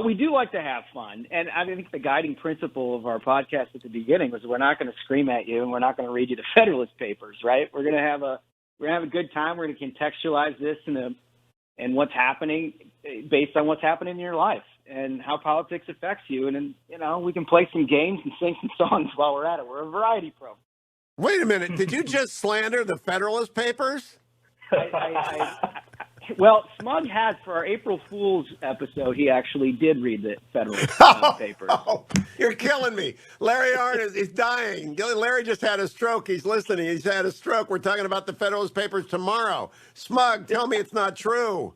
we do like to have fun. And I think the guiding principle of our podcast at the beginning was we're not going to scream at you and we're not going to read you the Federalist Papers, right? We're going to have a good time. We're going to contextualize this and what's happening based on what's happening in your life and how politics affects you. And then, we can play some games and sing some songs while we're at it. We're a variety program. Wait a minute. Did you just slander the Federalist Papers? Well, Smug has, for our April Fool's episode, he actually did read the Federalist Papers. Oh, you're killing me. Larry Oren is dying. Larry just had a stroke. He's listening. He's had a stroke. We're talking about the Federalist Papers tomorrow. Smug, tell me it's not true.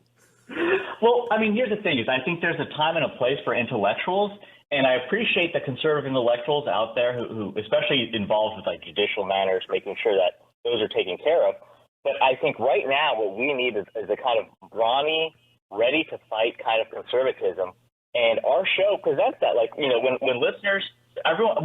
Well, I mean, here's the thing: is I think there's a time and a place for intellectuals, and I appreciate the conservative intellectuals out there who especially involved with like judicial matters, making sure that those are taken care of. But I think right now what we need is a kind of brawny, ready-to-fight kind of conservatism. And our show presents that. Like, when listeners,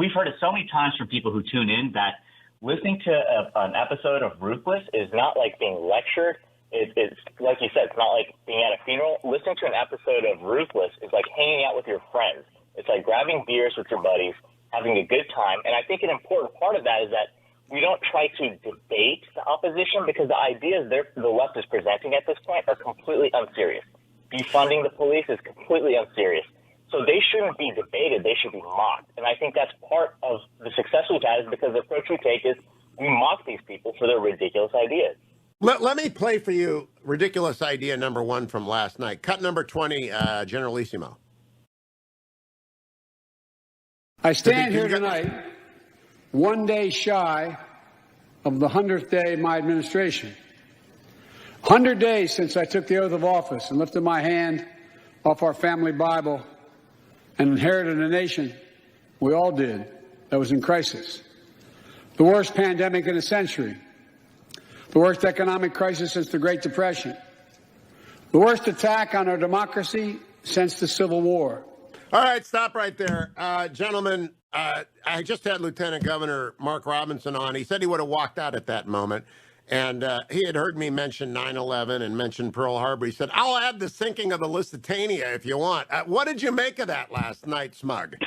we've heard it so many times from people who tune in that listening to an episode of Ruthless is not like being lectured. It's like you said, it's not like being at a funeral. Listening to an episode of Ruthless is like hanging out with your friends. It's like grabbing beers with your buddies, having a good time. And I think an important part of that is that we don't try to debate the opposition because the ideas the left is presenting at this point are completely unserious. Defunding the police is completely unserious. So they shouldn't be debated. They should be mocked. And I think that's part of the success we've had is because the approach we take is we mock these people for their ridiculous ideas. Let me play for you ridiculous idea number 1 from last night. Cut number 20, Generalissimo. I stand here tonight, one day shy of the 100th day of my administration. 100 days since I took the oath of office and lifted my hand off our family Bible and inherited a nation we all did that was in crisis. The worst pandemic in a century. The worst economic crisis since the Great Depression. The worst attack on our democracy since the Civil War. All right, stop right there. Gentlemen, I just had Lieutenant Governor Mark Robinson on. He said he would have walked out at that moment. And he had heard me mention 9/11 and mention Pearl Harbor. He said, I'll add the sinking of the Lusitania if you want. What did you make of that last night, Smug?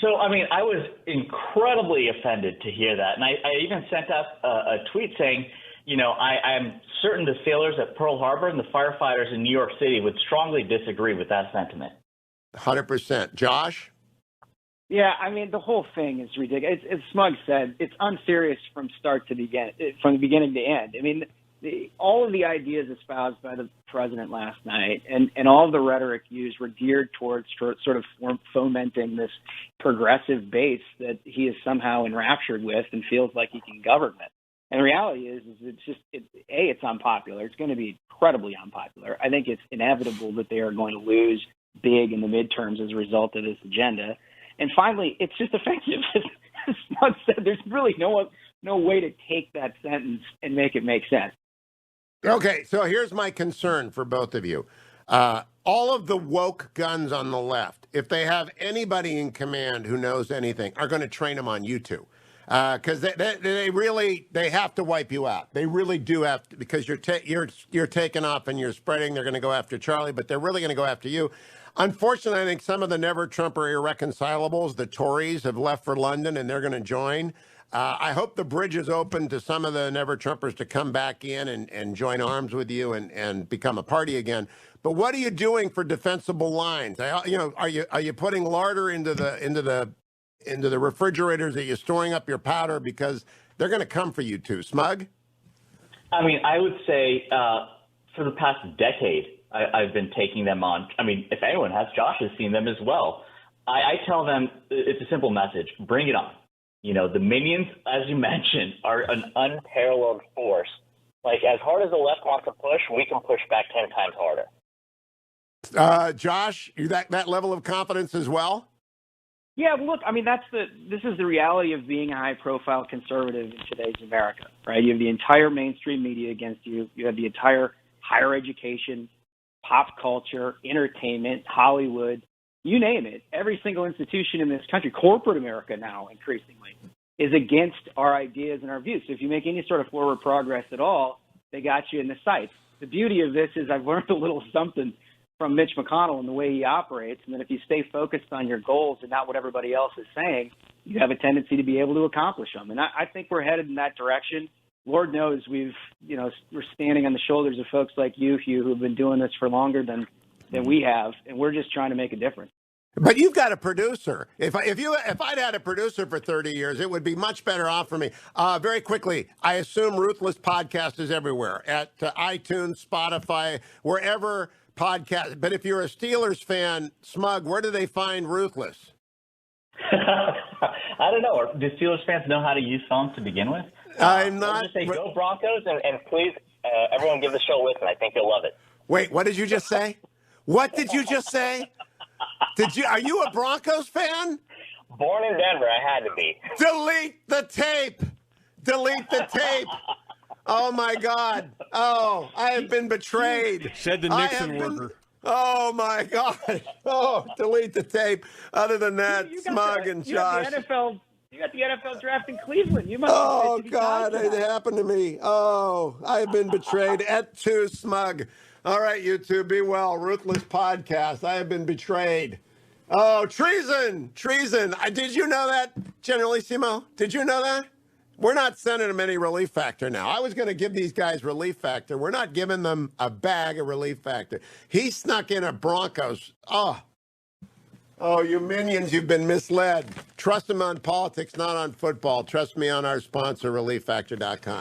So, I mean, I was incredibly offended to hear that. And I even sent out a tweet saying, I'm certain the sailors at Pearl Harbor and the firefighters in New York City would strongly disagree with that sentiment. 100%. Josh? Yeah, I mean, the whole thing is ridiculous. As Smug said, it's unserious from the beginning to end. I mean, all of the ideas espoused by the president last night and all of the rhetoric used were geared towards sort of fomenting this progressive base that he is somehow enraptured with and feels like he can govern with. And the reality is it's unpopular. It's going to be incredibly unpopular. I think it's inevitable that they are going to lose big in the midterms as a result of this agenda. And finally, it's just offensive. As Smug said, there's really no way to take that sentence and make it make sense. Okay, so here's my concern for both of you. All of the woke guns on the left, if they have anybody in command who knows anything, are going to train them on you two. Because they have to wipe you out. They really do have to, because you're taking off and you're spreading. They're going to go after Charlie, but they're really going to go after you. Unfortunately, I think some of the never-Trumper irreconcilables, the Tories, have left for London, and they're going to join. I hope the bridge is open to some of the never-Trumpers to come back in and join arms with you and become a party again. But what are you doing for defensible lines? Are you putting larder into the refrigerators? Are you storing up your powder? Because they're going to come for you too. Smug? I mean, I would say for the past decade, I've been taking them on. I mean, if anyone has, Josh has seen them as well. I tell them it's a simple message: bring it on. The minions, as you mentioned, are an unparalleled force. Like, as hard as the left wants to push, we can push back 10 times harder. Josh, you that level of confidence as well? Yeah, look, I mean, this is the reality of being a high-profile conservative in today's America, right? You have the entire mainstream media against you. You have the entire higher education, pop culture, entertainment, Hollywood, you name it. Every single institution in this country, corporate America now increasingly, is against our ideas and our views. So if you make any sort of forward progress at all, they got you in the sights. The beauty of this is I've learned a little something from Mitch McConnell and the way he operates, and that if you stay focused on your goals and not what everybody else is saying, you have a tendency to be able to accomplish them. And I think we're headed in that direction. Lord knows we're standing on the shoulders of folks like you, Hugh, who've been doing this for longer than we have, and we're just trying to make a difference. But you've got a producer. If I'd had a producer for 30 years, it would be much better off for me. Very quickly, I assume Ruthless podcast is everywhere, at iTunes, Spotify, wherever podcast. But if you're a Steelers fan, Smug, where do they find Ruthless? I don't know. Do Steelers fans know how to use phones to begin with? I'm not. Just say go Broncos, and please, everyone give the show a listen. I think you'll love it. Wait, what did you just say? What did you just say? Are you a Broncos fan? Born in Denver, I had to be. Delete the tape. Delete the tape. Oh, my God. Oh, I have been betrayed. Said the Nixon worker. Oh, my God. Oh, delete the tape. Other than that, Smug and Josh. You got the NFL draft in Cleveland. You must. Oh, God, it happened to me. Oh, I have been betrayed. Et tu, Smug. All right, you two, be well. Ruthless podcast. I have been betrayed. Oh, treason. Treason. Did you know that, Generalissimo? Did you know that? We're not sending them any Relief Factor now. I was going to give these guys Relief Factor. We're not giving them a bag of Relief Factor. He snuck in a Broncos. Oh, you minions, you've been misled. Trust him on politics, not on football. Trust me on our sponsor, ReliefFactor.com.